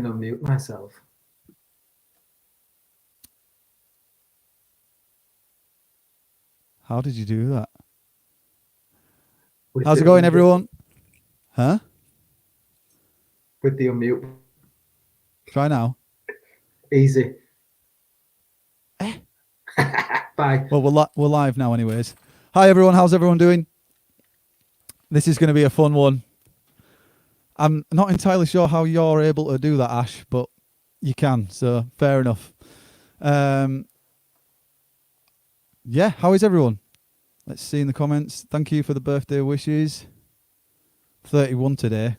can unmute myself. How did you do that? With How's the it going, unmute- everyone? Huh? With the unmute. Try now. Easy. Bye. Well, we're live now anyways. Hi, everyone. How's everyone doing? This is going to be a fun one. I'm not entirely sure how you're able to do that, Ash, but you can, so fair enough. Yeah, how is everyone? Let's see in the comments. Thank you for the birthday wishes. 31 today.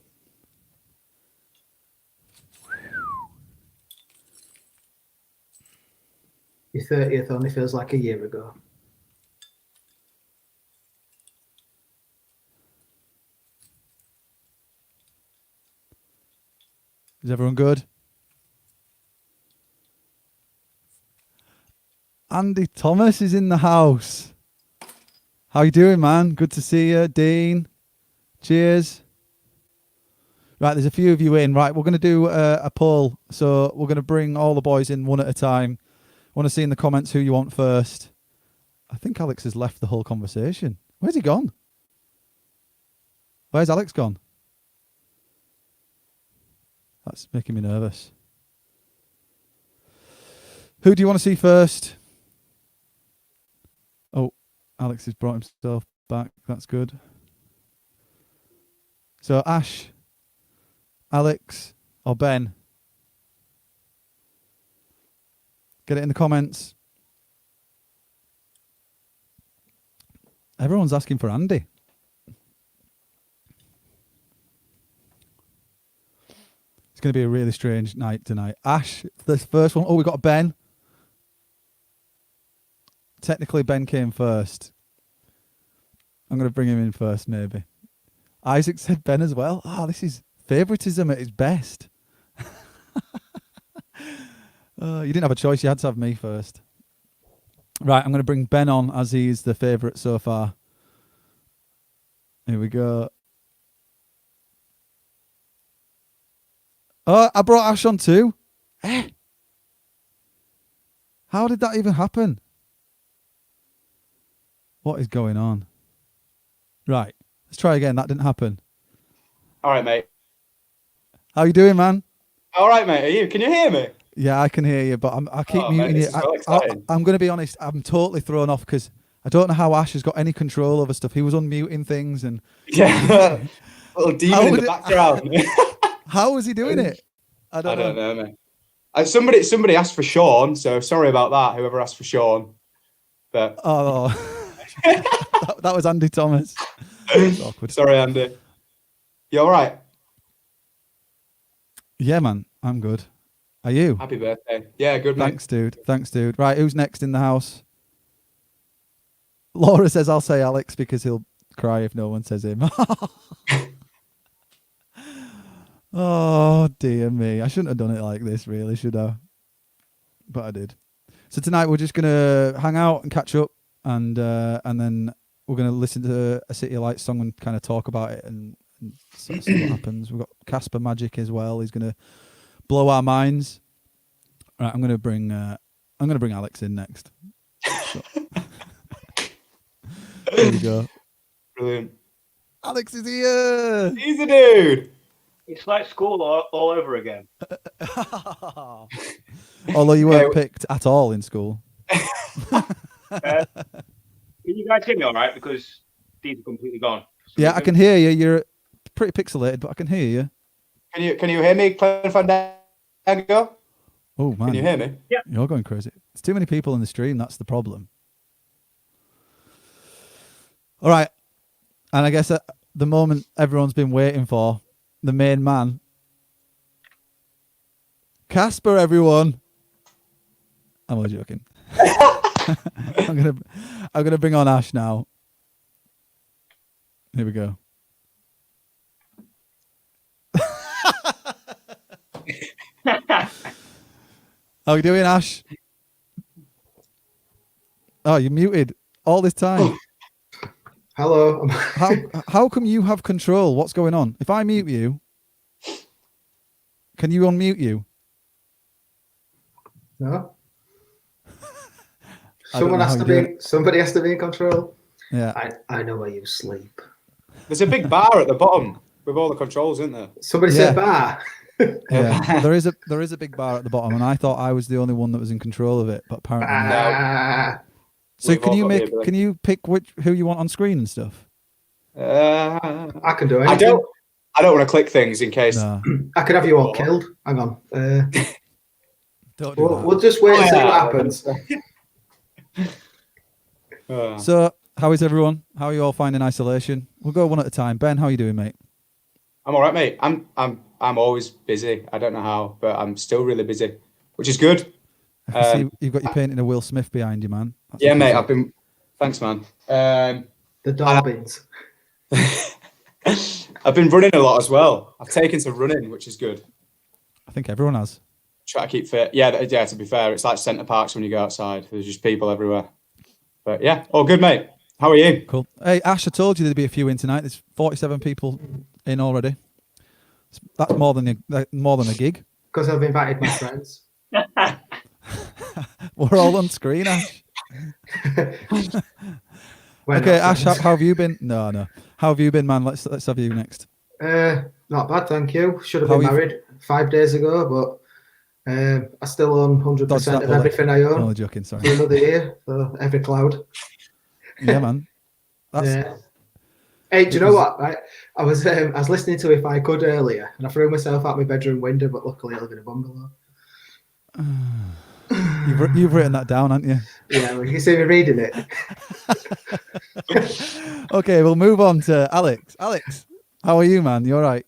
Your 30th only feels like a year ago. Is everyone good? Andy Thomas is in the house. How you doing, man? Good to see you. Dean. Cheers. Right, there's a few of you in. Right, we're going to do a poll. So we're going to bring all the boys in one at a time. I want to see in the comments who you want first. I think Alex has left the whole conversation. Where's he gone? Where's Alex gone? That's making me nervous. Who do you want to see first? Oh, Alex has brought himself back. That's good. So Ash, Alex, or Ben? Get it in the comments. Everyone's asking for Andy. It's going to be a really strange night tonight. Ash, this first one. Oh, we got Ben. Technically, Ben came first. I'm going to bring him in first, maybe. Isaac said Ben as well. Oh, this is favoritism at its best. You didn't have a choice. You had to have me first. Right, I'm going to bring Ben on as he's the favourite so far. Here we go. Oh, I brought Ash on too. How did that even happen? What is going on? Right, let's try again. That didn't happen. All right, mate. How you doing, man? All right, mate. Are you? Can you hear me? Yeah, I can hear you, but I keep muting you. I'm going to be honest. I'm totally thrown off because I don't know how Ash has got any control over stuff. He was unmuting things and yeah, little demon in the background. How was he doing it? I don't know, mate. Somebody asked for Sean, so sorry about that. Whoever asked for Sean, but that was Andy Thomas. That's awkward. Sorry, Andy. You all right? Yeah, man. I'm good. Are you? Happy birthday. Yeah, good, mate. Thanks, dude. Thanks, dude. Right, who's next in the house? Laura says I'll say Alex because he'll cry if no one says him. Oh, dear me. I shouldn't have done it like this, really, should I? But I did. So tonight we're just going to hang out and catch up and then we're going to listen to a City of Lights song and kind of talk about it and sort of see what happens. We've got Casper Magic as well. He's going to blow our minds. Right, I'm going to bring Alex in next. So. There we go. Brilliant. Alex is here. He's a dude. It's like school all over again. Although you weren't picked at all in school. Can you guys hear me all right? Because these are completely gone. Yeah, I can hear you. You're pretty pixelated, but I can hear you. Can you hear me, Clem Fandango? Oh, man. Can you hear me? Yeah. You're going crazy. There's too many people in the stream. That's the problem. All right. And I guess at the moment everyone's been waiting for, the main man. Casper, everyone. I'm only joking. I'm gonna bring on Ash now. Here we go. How you doing, Ash? Oh, you're muted all this time. Can you unmute you? No. I don't know how you do it. Somebody has to be in control. Yeah. I know where you sleep. There's a big bar at the bottom with all the controls, isn't there? Somebody Yeah. said bar. Yeah. there is a big bar at the bottom, and I thought I was the only one that was in control of it, but apparently not. Ah. So We've can all you got the make? ability. Can you pick who you want on screen and stuff? I can do anything. I don't want to click things in case. No, I could have you all killed. Hang on. don't do that. We'll just wait and see what happens. So, how is everyone? How are you all finding isolation? We'll go one at a time. Ben, how are you doing, mate? I'm all right, mate. I'm always busy. I don't know how, but I'm still really busy, which is good. I can see you've got your painting of Will Smith behind you, man. That's Yeah, mate. impressive. Thanks, man. The Dobbins. I've been running a lot as well. I've taken to running, which is good. I think everyone has. Try to keep fit. Yeah. To be fair, it's like centre parks when you go outside. There's just people everywhere. But yeah, all good, mate. How are you? Cool. Hey, Ash, I told you there'd be a few in tonight. There's 47 people in already. That's more than a gig. Because I've invited my friends. We're all on screen, Ash. We're Okay, not Ash, friends. how have you been? No. How have you been, man? Let's have you next. Not bad, thank you. Should have How been are you- married 5 days ago, but I still own Dodge 100% that of bullet. everything I own Only joking, sorry. for another year, for every cloud. Yeah, man. That's Yeah. Hey, do you know what? I was listening to If I Could earlier, and I threw myself out my bedroom window, but luckily I live in a bungalow. you've written that down, haven't you? Yeah, well, you can see me reading it. Okay, we'll move on to Alex. Alex, how are you, man? You all right?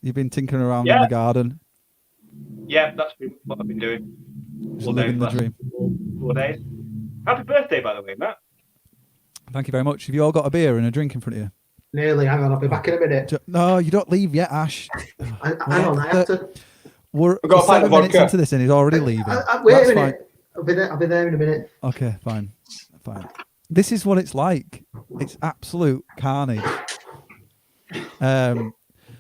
You've been tinkering around in Yeah. the garden, Yeah, that's what I've been doing. just all day living the for the dream. last 4 days. Happy birthday, by the way, Matt. Thank you very much. Have you all got a beer and a drink in front of you? Nearly, hang on, I'll be back in a minute. No, you don't leave yet, Ash. Hang on, I have to. We're We've got a pint 7 of minutes vodka. into this and he's already leaving. Wait That's a minute. fine. I'll be there in a minute. Okay, fine. This is what it's like. It's absolute carnage.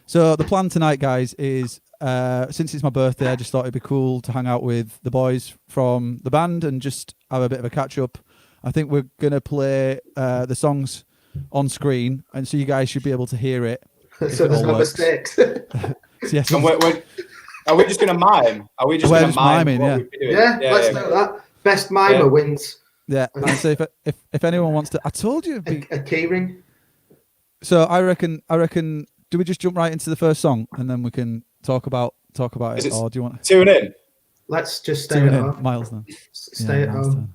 So the plan tonight, guys, is since it's my birthday, I just thought it'd be cool to hang out with the boys from the band and just have a bit of a catch up. I think we're gonna play the songs on screen, and so you guys should be able to hear it. So it there's all no works. mistakes. Yes, And are we just going to mime? Are we just We're going to just mime? miming, what yeah. we've been doing? Yeah, let's do that. Best mimer Yeah. wins yeah. And so if anyone wants to, I told you. It'd be, a key ring. so I reckon. Do we just jump right into the first song and then we can talk about Is it, it or do you want Tune in. Let's just stay tune at in, home. Miles? Then Stay Yeah, at Miles' home. turn.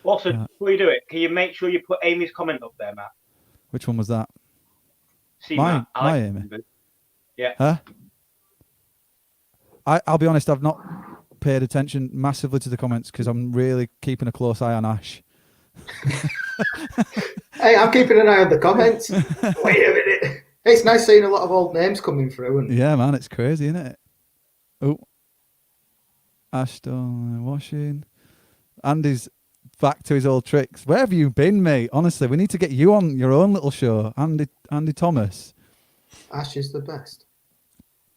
Also, Yeah. before you do it, can you make sure you put Amy's comment up there, Matt? Which one was that? See, My Matt, I like Amy. it. Yeah. Huh? I'll be honest, I've not paid attention massively to the comments because I'm really keeping a close eye on Ash. Hey, I'm keeping an eye on the comments. Wait a minute. It's nice seeing a lot of old names coming through. And Yeah, man, it's crazy, isn't it? Oh, Ash done washing. Andy's back to his old tricks. Where have you been, mate? Honestly, we need to get you on your own little show, Andy Thomas. Ash is the best.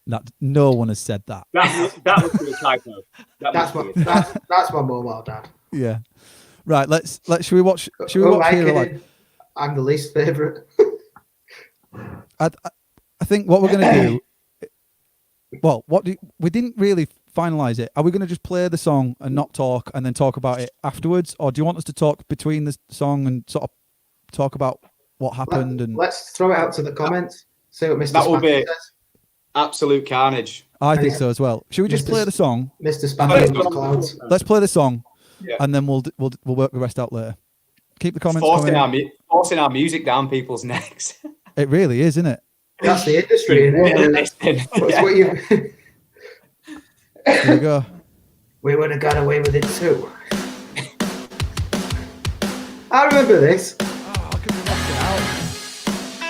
That no one has said that. That was a typo. That's my mobile dad. Yeah. Right. Let's. Should we watch? Should we Oh, watch I Here can- Alive? I'm the least favourite. I think what we're going to do. Well, we didn't really finalize it. Are we going to just play the song and not talk, and then talk about it afterwards, or do you want us to talk between the song and sort of talk about what happened? And Let's throw it out to the comments. See what Mr. That will Spanky be- says. Absolute carnage. I think so as well. Should we just Mr. play the song? Mr. Spanky and his clouds. Let's play the song, Yeah. and then we'll work the rest out later. Keep the comments coming. Forcing our music down people's necks. It really is, isn't it? That's the industry, isn't it? That's Yeah. what you. Here we go. We would have got away with it too. I remember this. Oh, I could be rocking out.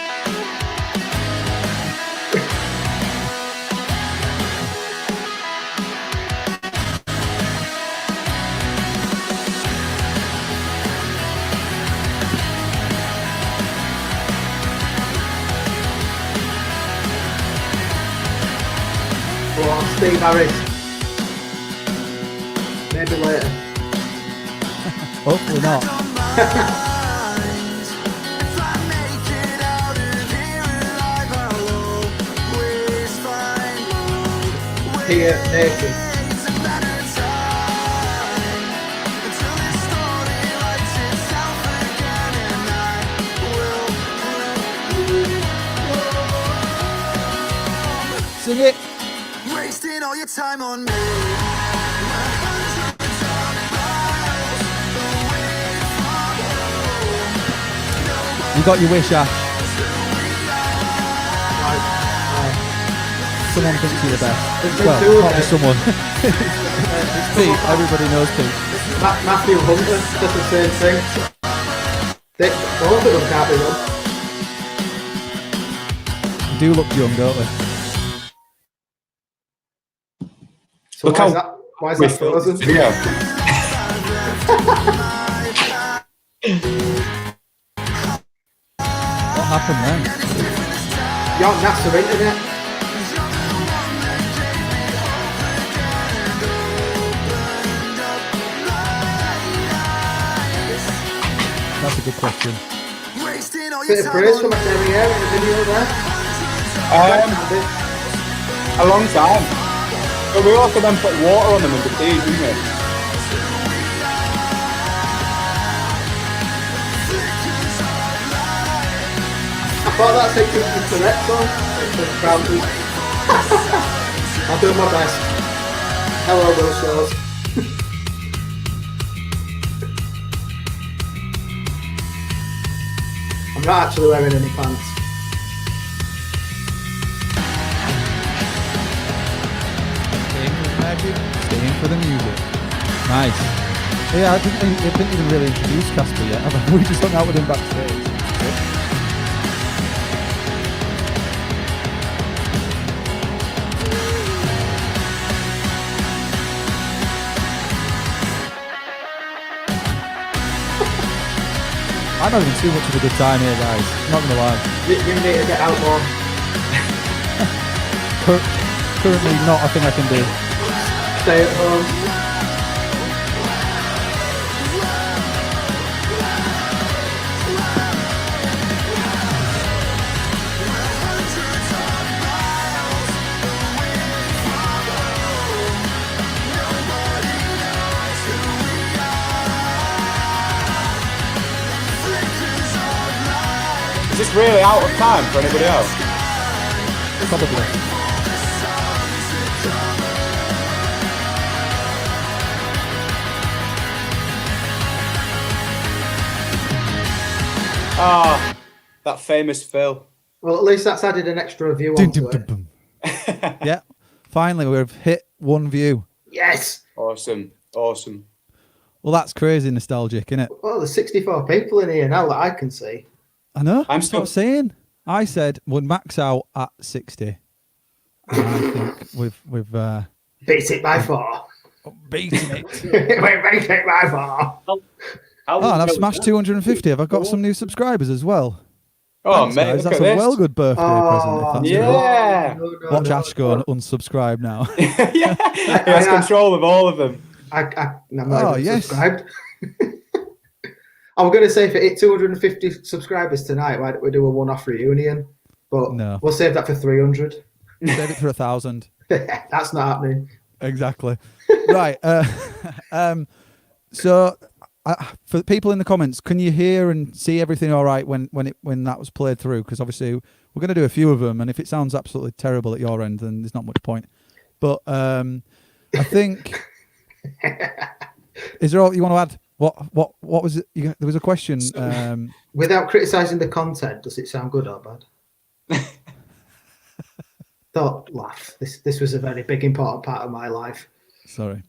Lost. Steve Harris. Maybe later. Hopefully not. Here, naked. Sing it. Wasting all your time on me. You got your wish, Ash. Someone thinks you're the best. Well, not just someone. It's Pete. Everybody knows Pete. Matthew Hunter does the same thing. Both of them can't be wrong. We do look young, don't we? So Look why is that frozen? Video. What happened then? Your NASA internet. That's a good question. Bit of praise from a derriere in the video there. A long time. But we also then put water on them in the cage, didn't we? I thought that's it was the correct song. I'll do my best. Hello, Will Shows. I'm not actually wearing any pants. Staying for the magic, staying for the music. Nice. Yeah, I didn't even really introduce Casper yet. We just hung out with him backstage. I'm having too much of a good time here, guys. Not gonna lie. You need to get out more. Currently not a thing I can do. Stay at home. Is this really out of time for anybody else? Probably. Ah, that famous Phil. Well, at least that's added an extra view onto it. Yeah, finally we've hit 1 view. Yes! Awesome. Well, that's crazy nostalgic, isn't it? Well, there's 64 people in here now that I can see. I know. I'm That's what I'm saying. I said we'd max out at 60. And I think we've Beat it by 4. beaten it. We beat it by 4. Oh, and I've smashed 250. Have I got some new subscribers as well? Oh, Thanks, mate, guys. look That's at a this. well good birthday present. If that's Yeah. No, Watch no, Ash go and unsubscribe now. Yeah, he has control of all of them. I'm not even yes. subscribed. I was going to say if it hit 250 subscribers tonight, why don't we do a one-off reunion? But No. we'll save that for 300. Save it for 1,000. That's not happening. Exactly. Right. So, for the people in the comments, can you hear and see everything all right when that was played through? Because obviously we're going to do a few of them, and if it sounds absolutely terrible at your end, then there's not much point. But I think is there all you want to add? What was it? There was a question. Without criticising the content, does it sound good or bad? Don't laugh. This was a very big, important part of my life. Sorry.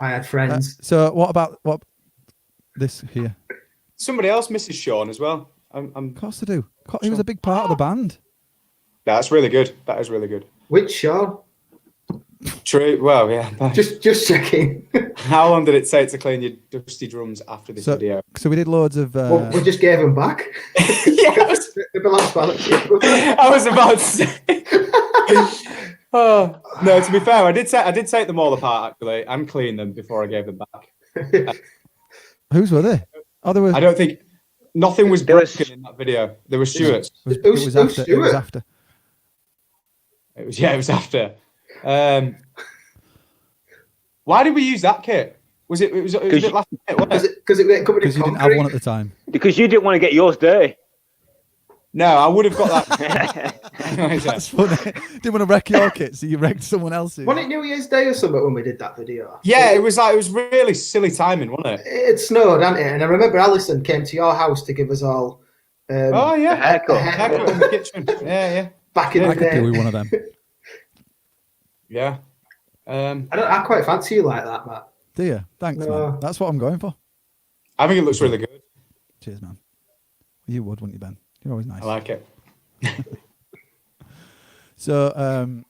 I had friends. So what about this here? Somebody else misses Sean as well. Of course I do. He was a big part of the band. That's really good. That is really good. Which show? True. Well, yeah. Just checking. How long did it take to clean your dusty drums after this video? So we did loads of. Well, we just gave them back. Yes. The balance balance. I was about to say. Oh no! To be fair, I did take them all apart actually and clean them before I gave them back. Whose were they? Oh, they were. I don't think nothing was There was- broken in that video. There were Stewart's. It was after. It was Stuart? after. It was after. Why did we use that kit? Was it a bit last minute? Wasn't it? Because it covered in Because you didn't have concrete. one at the time. Because you didn't want to get yours dirty. No, I would have got that. That's funny. Didn't want to wreck your kit, so you wrecked someone else's. Wasn't it New Year's Day or something when we did that video? Yeah, it was really silly timing, wasn't it? It snowed, hadn't it? And I remember Alison came to your house to give us all Oh yeah, A haircut. haircut in the kitchen. Yeah, back in I the could do day. with one of them. yeah. I quite fancy you like that, Matt. Do you? Thanks, No. man. That's what I'm going for. I think it looks really good. Cheers, man. You would, wouldn't you, Ben? You're always nice. I like it. So,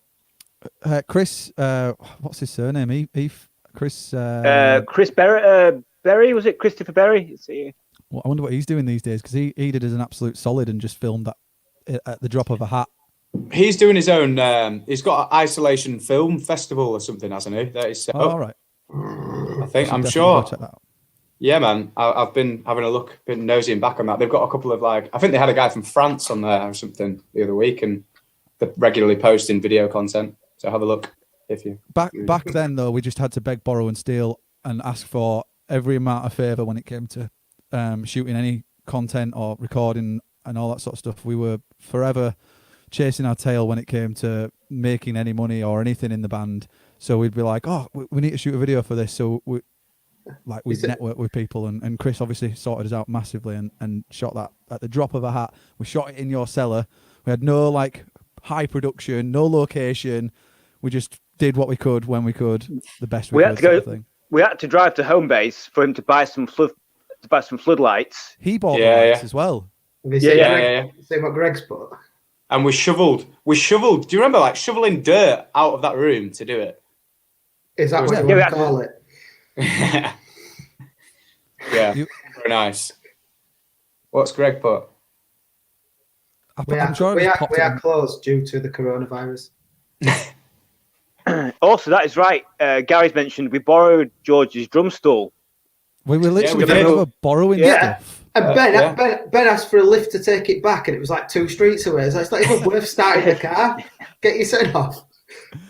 Chris, what's his surname? Chris. Chris Berry, was it Christopher Berry? Well, I wonder what he's doing these days because he did as an absolute solid and just filmed that at the drop of a hat. He's doing his own. He's got an isolation film festival or something, hasn't he? That is set Oh, up. all right. I think. I'm Definitely sure. go check that out. Yeah, man. I've been having a look, been nosying back on that. They've got a couple of I think they had a guy from France on there or something the other week, and they're regularly posting video content. So have a look if you. Back then, though, we just had to beg, borrow, and steal and ask for every amount of favour when it came to shooting any content or recording and all that sort of stuff. We were forever chasing our tail when it came to making any money or anything in the band. So we'd be like, oh, we need to shoot a video for this. So we'd network with people. And Chris obviously sorted us out massively and shot that at the drop of a hat. We shot it in your cellar. We had no high production, no location. We just did what we could when we could, the best we could. had to go. We had to drive to home base for him to buy some floodlights. He bought Yeah, the lights yeah. as well. Have you seen Yeah. seen what Greg's put? And we shoveled. Do you remember shoveling dirt out of that room to do it? Is that what Yeah, you we want had to to- call it? Yeah, You- very nice. What's Greg put? I'm sure we it popped are up. closed due to the coronavirus. Also, that is right. Gary's mentioned we borrowed George's drum stool. We were literally we did. forever borrowing Yeah. stuff. And yeah. Ben asked for a lift to take it back, and it was like 2 streets away. So it's not even worth starting the car. Get your set off.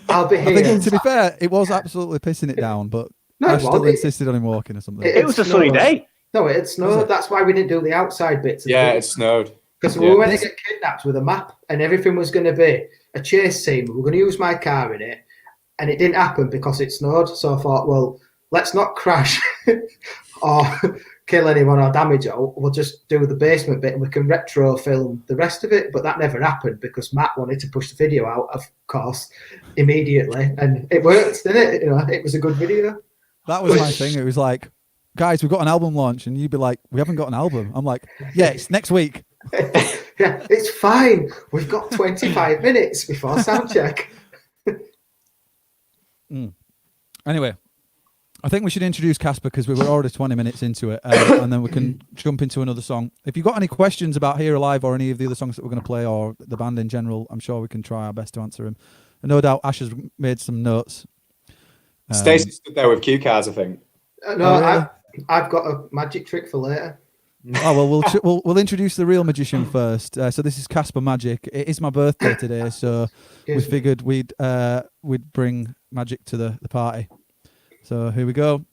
I'll be I here. think, to be fair, it was absolutely pissing it down, but No, I it still wasn't. insisted on him walking or something. It was a sunny day. No, it snowed. That's why we didn't do the outside bits. Yeah, it snowed. Because yeah. we went to get kidnapped with a map, and everything was going to be a chase scene. We were going to use my car in it, and it didn't happen because it snowed. So I thought, well, let's not crash or kill anyone or damage it. We'll just do the basement bit, and we can retro film the rest of it. But that never happened because Matt wanted to push the video out, of course, immediately, and it worked, didn't it? You know, it was a good video. That was my thing. It was like, guys, we've got an album launch, and you'd be like, we haven't got an album. I'm like, yeah, it's next week. Yeah, it's fine. We've got 25 minutes before sound check. Anyway, I think we should introduce Casper because we were already 20 minutes into it, and then we can jump into another song. If you've got any questions about Here Alive or any of the other songs that we're going to play or the band in general, I'm sure we can try our best to answer them. And no doubt Ash has made some notes. Stacey stood there with cue cards, I think. No, Oh, really? I've got a magic trick for later. Oh well, we'll introduce the real magician first. So this is Casper Magic. It is my birthday today, so we figured we'd bring magic to the party. So here we go.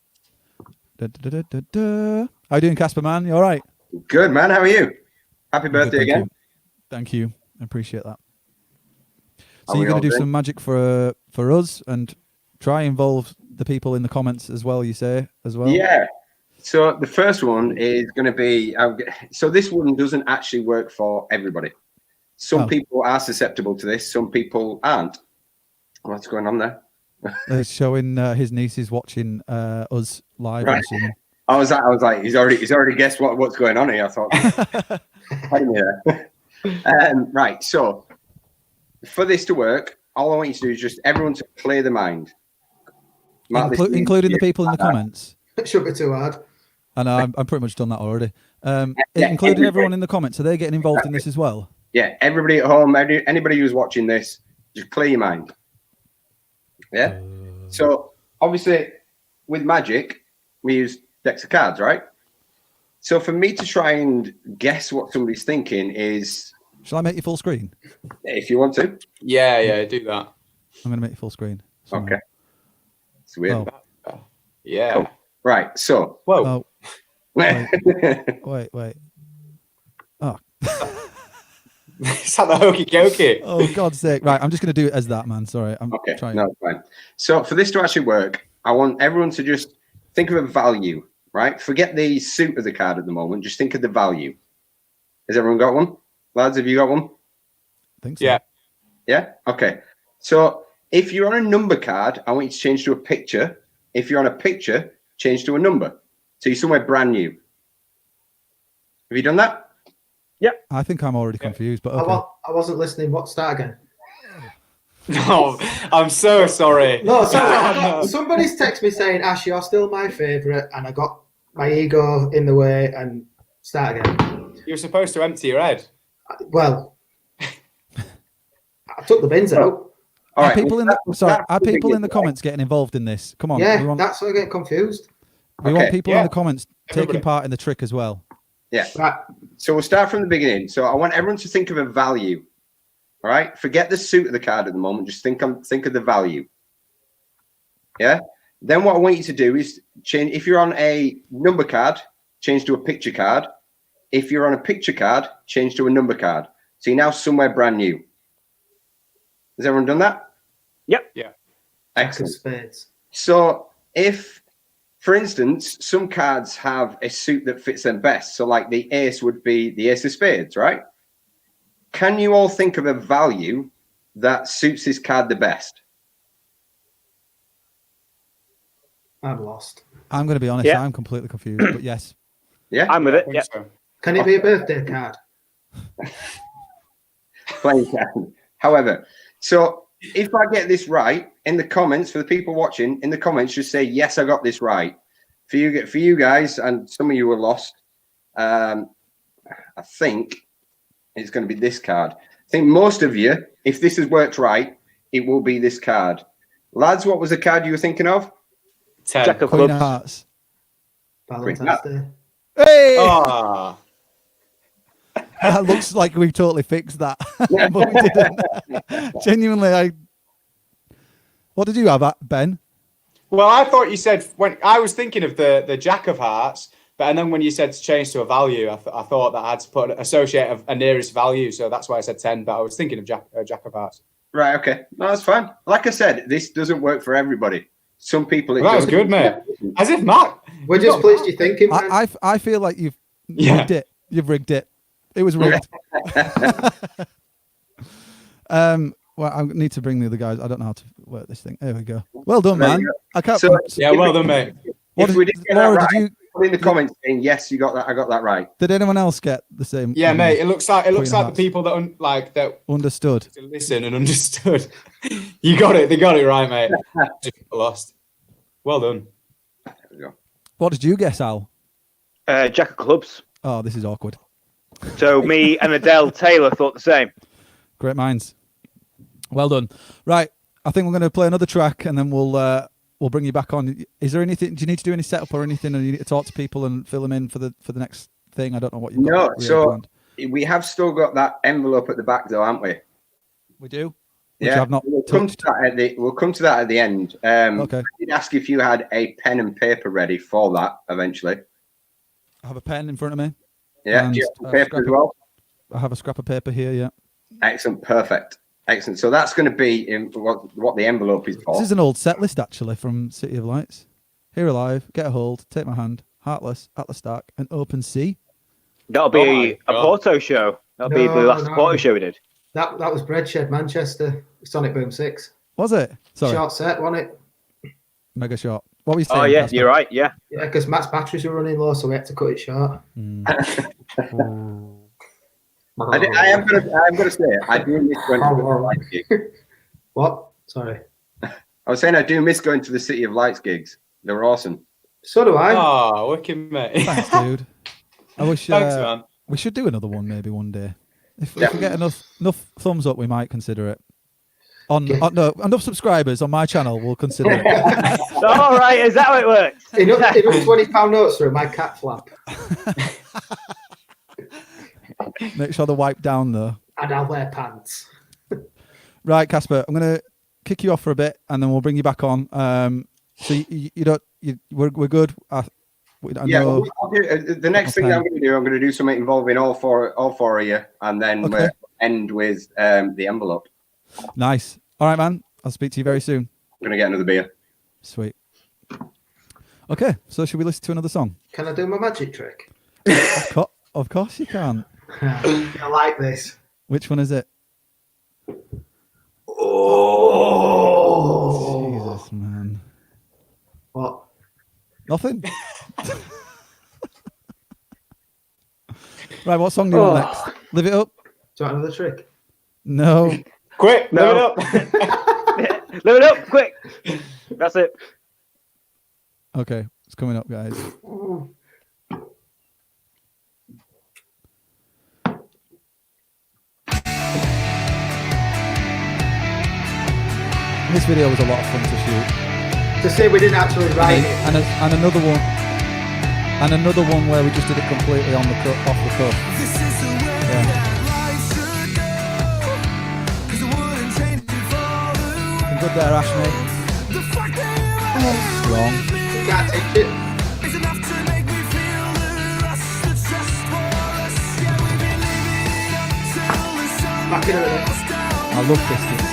Da, da, da, da, da. How you doing, Casper, man? You all right? Good, man. How are you? Happy birthday Good, again. Thank you. I appreciate that. So Are you're we going all to do doing? some magic for us and try involve the people in the comments as well. You say as well. Yeah. So the first one is going to be. So this one doesn't actually work for everybody. Some Oh. people are susceptible to this. Some people aren't. What's going on there? Showing his nieces watching us live. Right. I'm assuming. I was like, he's already guessed what's going on here. I thought, hang there. Right. So for this to work, all I want you to do is just everyone to clear their mind. Mark this means Including the you. people in the comments. It shouldn't be too hard. I know, I'm pretty much done that already. Yeah, Including everybody. everyone in the comments. Are they getting involved in this as well? Yeah, everybody at home, anybody who's watching this, just clear your mind. Yeah. So obviously, with Magic, we use decks of cards, right? So for me to try and guess what somebody's thinking is, Shall I make you full screen? if you want to. Yeah, do that. I'm going to make you full screen. somehow. Okay. It's weird. Oh, Yeah. Cool. Right. So. Whoa. oh, Right. wait. Oh, It's like the hokey cokey. oh, God's sake! Right, I'm just going to do it as that, man. Sorry, I'm Okay. trying. No, it's fine. So for this to actually work, I want everyone to just think of a value, right? Forget the suit of the card at the moment. Just think of the value. Has everyone got one? Lads, have you got one? I think so. Yeah. Yeah? Okay. So if you're on a number card, I want you to change to a picture. If you're on a picture, change to a number. So you're somewhere brand new. Have you done that? I think I'm already confused, but okay. I wasn't listening. What, start again? No, I'm so sorry. No, somebody's texted me saying, Ash, you're still my favourite, and I got my ego in the way and start again. You're supposed to empty your head. Well, I took the bins out. All Are right. people in the comments getting involved in this? Come on. Yeah, we want, that's why I get confused. we want Okay, people yeah. in the comments taking Everybody. part in the trick as well. Yeah. Right. So we'll start from the beginning. So I want everyone to think of a value. All right. Forget the suit of the card at the moment. Just think of the value. Yeah. Then what I want you to do is change. If you're on a number card, change to a picture card. If you're on a picture card, change to a number card. So you're now somewhere brand new. Has everyone done that? Yep. Yeah. Excellent. Spades. So if, for instance, some cards have a suit that fits them best. So like the ace would be the ace of spades, right? Can you all think of a value that suits this card the best? I'm lost. I'm going to be honest. Yeah. I'm completely confused, but yes. Yeah? I'm with I it. think Yeah. so. Can it be a birthday card? Playing card. However, so if I get this right in the comments, for the people watching, in the comments, just say, yes, I got this right. For you guys, and some of you were lost, I think it's going to be this card. I think most of you, if this has worked right, it will be this card. Lads, what was the card you were thinking of? 10. Jack of Queen of clubs. Hearts. Valentine's Day. Hey! Ah. That looks like we totally fixed that, but we didn't. Genuinely, What did you have, Ben? Well, I thought you said, when I was thinking of the Jack of Hearts, and then when you said to change to a value, I thought that I had to associate a nearest value, so that's why I said 10. But I was thinking of Jack of Hearts. Right, okay. No, that's fine. Like I said, this doesn't work for everybody. Some people... Well, that was good, mate. As if Matt. We're just pleased you're thinking, man. I feel like you've Yeah. rigged it. You've rigged it. It was rigged. Well, I need to bring the other guys. I don't know how to work this thing. There we go. Well done, There man. you I can't. So- Yeah, well done, mate. What If we did get that Laura, right, did you? put in the comments saying, yes, you got that. I got that right. Did anyone else get the same? Yeah, mate. It looks like Queen the Hearts. people that that Understood. listen and understood. You got it. They got it right, mate. Just lost. Well done. There we go. What did you guess, Al? Jack of clubs. Oh, this is awkward. So me and Adele Taylor thought the same. Great minds. Well done. Right, I think we're going to play another track, and then we'll bring you back on. Is there anything? Do you need to do any setup or anything? Or you need to talk to people and fill them in for the next thing? I don't know what you've got. No, really so planned. we have still got that envelope at the back, though, haven't we? We do. Which Yeah, I've not we'll come to touched. that we'll come to that at the end. Okay. I did ask if you had a pen and paper ready for that eventually. I have a pen in front of me. Yeah, And do you have a paper scrap as of- well? I have a scrap of paper here. Yeah. Excellent, perfect, excellent. So that's going to be in what the envelope is for. This is an old set list actually from City of Lights. Here Alive, Get a Hold, Take My Hand, Heartless, Atlas Stark, and Open Sea. That'll Oh be my a God. Porto show. That'll be the No, last no. Porto show we did. That was Breadshed Manchester, Sonic Boom 6. Was it? Sorry, Short set, wasn't it? mega short. What were you saying? Oh yeah, Casper? you're right. Yeah. Yeah, because Matt's batteries were running low, so we had to cut it short. I am going to say I do miss going to the Lights gigs. What? Sorry. I was saying I do miss going to the City of Lights gigs. They were awesome. So do I. Oh, wicked, mate. Thanks, dude. I wish Thanks, man. we should do another one maybe one day. If we Definitely. get enough thumbs up, we might consider it. No, enough subscribers on my channel. We'll consider it. All right, is that how it works? enough £20 notes through my cat flap. Make sure they're wiped down though. And I'll wear pants. Right, Casper, I'm gonna kick you off for a bit, and then we'll bring you back on. So we're good. I know. The next thing I'm going to do, I'm going to do something involving all four of you, and then we'll end with the envelope. Nice. All right, man. I'll speak to you very soon. I'm going to get another beer. Sweet. Okay, so should we listen to another song? Can I do my magic trick? Of course you can. I like this. Which one is it? Oh, Jesus, man. What? Nothing. Right, what song do you want next? Live it up. Do you want another trick? No. Quick, No. live it up. Live it up, quick. That's it. Okay, it's coming up, guys. This video was a lot of fun to shoot. To say we didn't actually write it. And another one where we just did it completely off the cuff. Yeah. Looking good there, Ash, mate. Strong. You can't take it. Back in a minute. I love biscuits.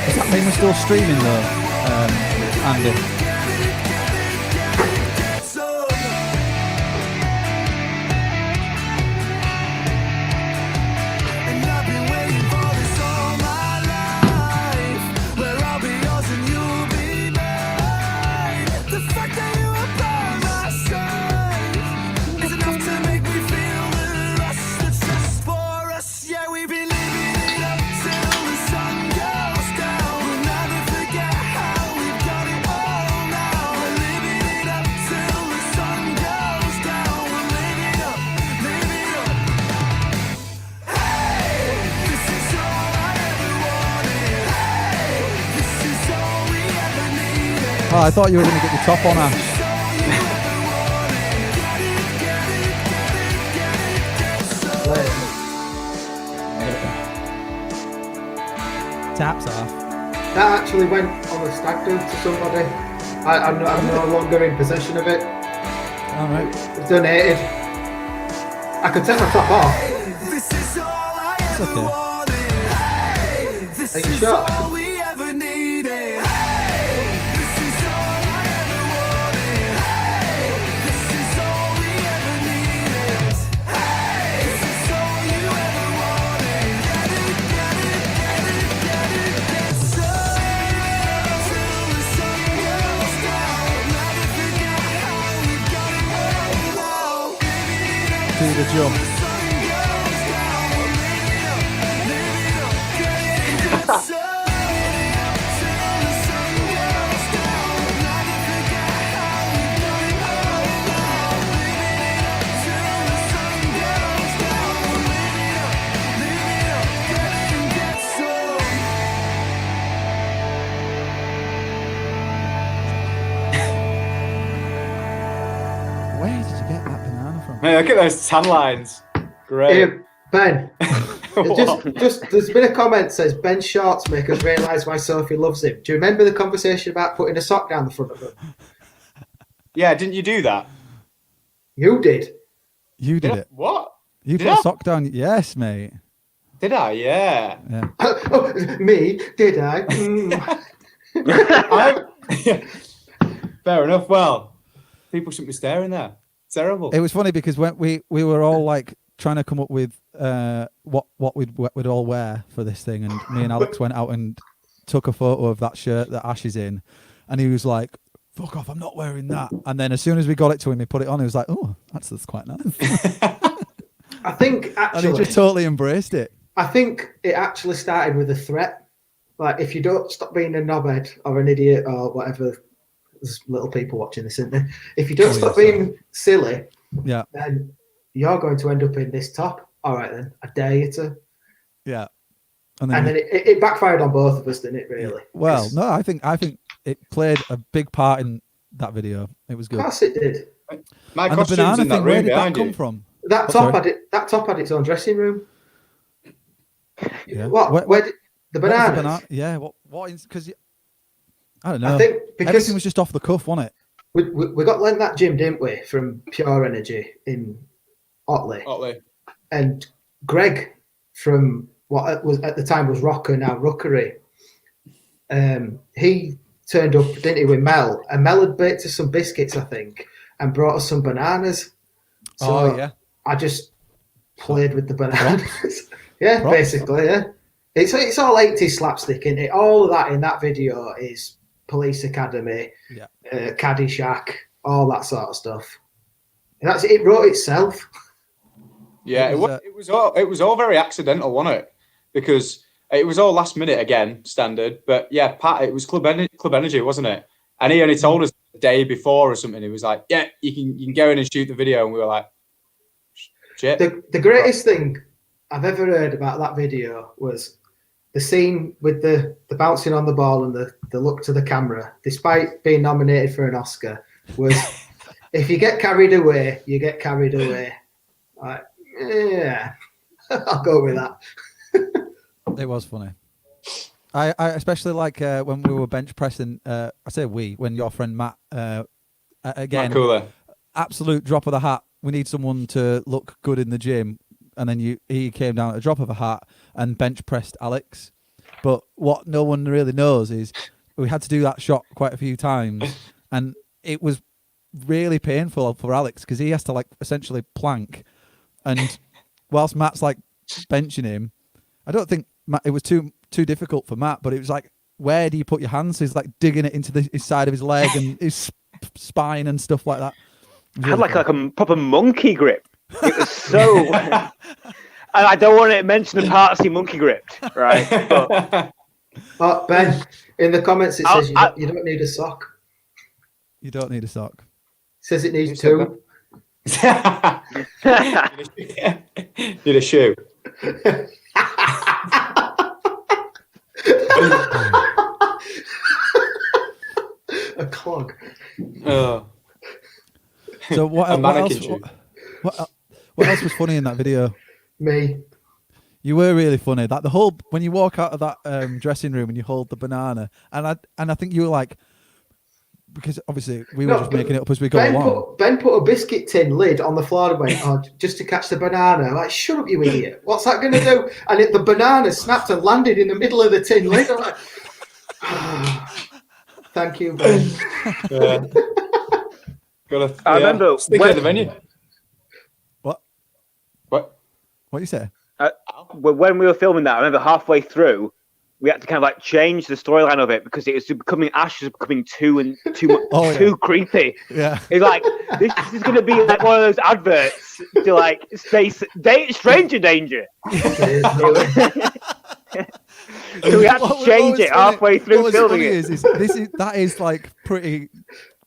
Does that mean we're still streaming though, Andy? Oh, I thought you were going to get your top on, Ash. Taps off. That actually went on a stag do to somebody. I'm no longer in possession of it. All right. It's donated. I could take my top off. It's okay. Are you sure? Do the jump. Where did you get that banana from? Hey, look at those tan lines. Great. Hey, Ben, just there's been a comment that says Ben shorts make us realise why Sophie loves him. Do you remember the conversation about putting a sock down the front of them? Yeah, didn't you do that? You did. You did it. What? You Did put I? a sock down. Yes, mate. Did I? Yeah. Yeah. Oh, me? Did I? Fair enough. Well, people shouldn't be staring there. Terrible. It was funny because when we were all like trying to come up with what we'd all wear for this thing, and me and Alex went out and took a photo of that shirt that Ash is in, and he was like, "Fuck off! I'm not wearing that." And then as soon as we got it to him, he put it on. He was like, "Oh, that's quite nice." I think And he actually, just totally embraced it. I think it actually started with a threat. Like, if you don't stop being a knobhead or an idiot or whatever, there's little people watching this, isn't there? If you don't stop being silly, Yeah. then you're going to end up in this top. All right, then, I dare you to. Yeah. And then it backfired on both of us, didn't it, really? Well, no, I think it played a big part in that video. It was good. Of course it did. My And the costume's banana in that thing, where room did that behind come you. from? That top had its own dressing room. Yeah. Where did the What was bananas? the banana? Yeah. What? Because I don't know. I think because everything was just off the cuff, wasn't it? we got lent that gym, didn't we, from Pure Energy in Otley, and Greg from what was at the time was Rocker, now Rookery. He turned up, didn't he, with Mel, and Mel had baked us some biscuits, I think, and brought us some bananas. So yeah. I just played with the bananas. Yeah, props. Basically, yeah. It's all 80s slapstick, isn't it? All of that in that video is Police Academy, Caddyshack, all that sort of stuff. It wrote itself. Yeah, it was all very accidental, wasn't it? Because it was all last minute again, standard. But yeah, Pat, it was Club Energy, wasn't it? And he only told us the day before or something. He was like, "Yeah, you can go in and shoot the video," and we were like, "Shit." The greatest thing I've ever heard about that video was the scene with the bouncing on the ball and the look to the camera, despite being nominated for an Oscar, was if you get carried away, you get carried away. Like, yeah, I'll go with that. It was funny. I especially like when we were bench pressing. I say when your friend Matt again, Matt Cooler. Absolute drop of the hat. We need someone to look good in the gym, and then he came down at a drop of a hat and bench pressed Alex. But what no one really knows is we had to do that shot quite a few times, and it was really painful for Alex because he has to like essentially plank, and whilst Matt's like benching him, I don't think it was too difficult for Matt, but it was like, where do you put your hands? So he's like digging it into his side of his leg and his spine and stuff like that. I had like a proper monkey grip. It was so. And I don't want to mention the parts he monkey gripped, right? But Ben, in the comments it says you don't need a sock. You don't need a sock. It says it needs two. Need a shoe. A clog. Oh. So what else was funny in that video? Me. You were really funny. That the whole when you walk out of that dressing room and you hold the banana, and I think you were like, because obviously we were just making it up as we go along. Ben put a biscuit tin lid on the floor and went, just to catch the banana. I'm like, shut up, you idiot! What's that going to do? And the banana snapped and landed in the middle of the tin lid. I'm like, thank you, Ben. I remember when the venue. What you say? When we were filming that, I remember halfway through, we had to kind of like change the storyline of it because it was becoming Ash was becoming too creepy. Yeah, it's like this is going to be like one of those adverts to like stranger danger. So we had to change it halfway through filming it. That is like pretty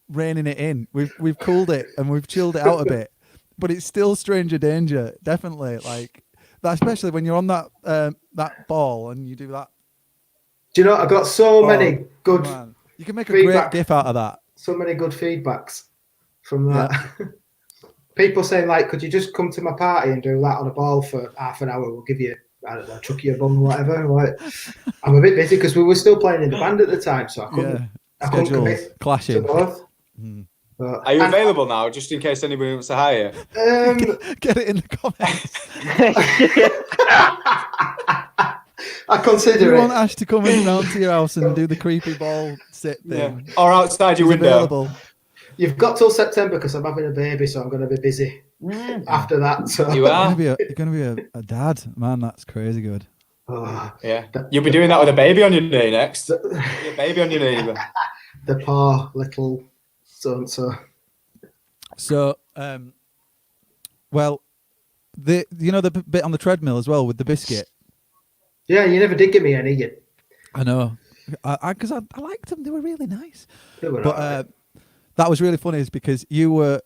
reining it in. We've cooled it and we've chilled it out a bit. But it's still stranger danger, definitely. Like that, especially when you're on that ball and you do that. Do you know? I got so many good. Man. You can make a great gif out of that. So many good feedbacks from that. Yeah. People saying like, "Could you just come to my party and do that on a ball for half an hour? We'll give you, I don't know, chuck you a bum, or whatever." Like, I'm a bit busy because we were still playing in the band at the time, so I couldn't commit clashing. to both. Are you available now, just in case anybody wants to hire you? Get it in the comments. I consider you it. Want Ash to come in round to your house and do the creepy ball sit thing. Yeah. Or outside your window. Available. You've got till September because I'm having a baby, so I'm going to be busy after that. So you are. You're going to be a dad, man. That's crazy good. Oh, yeah, you'll be doing that with a baby on your knee next. A baby on your knee. The poor little so. So, well, the bit on the treadmill as well with the biscuit. Yeah, you never did give me any. I know. Because I liked them. They were really nice. They were But alright. that was really funny is because you were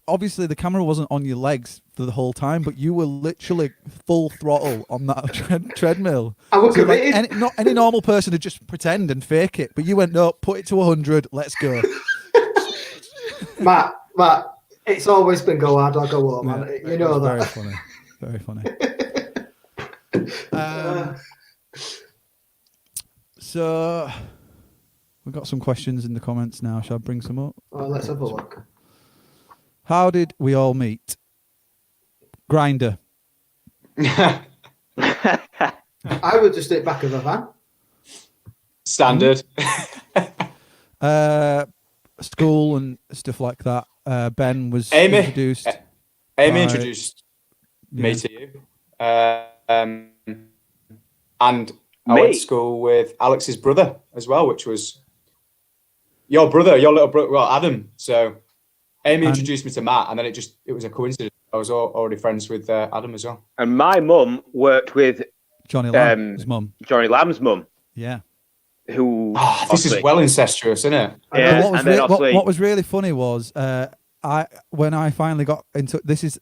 obviously the camera wasn't on your legs for the whole time, but you were literally full throttle on that treadmill. I was So like committed. not any normal person would just pretend and fake it, but you went no, put it to 100, let's go. Matt, it's always been go hard or go home, man. Yeah, You it know was that. Very funny. So we've got some questions in the comments now. Shall I bring some up? Oh, let's have a look. How did we all meet? Grinder. I would just sit back of a van. Standard. School and stuff like that. Ben was Amy. introduced. Amy by- introduced me Yeah. to you. And I Me? went to school with Alex's brother as well, which was your little brother, well, Adam. So Amy And- introduced me to Matt, and then it was a coincidence. I was already friends with Adam as well. And my mum worked with Johnny Lamb's mum. Johnny Lamb's mum, Yeah. who. Oh, this is obviously- well incestuous, isn't it? Yeah, But and then obviously. what was really funny was when I finally got into this is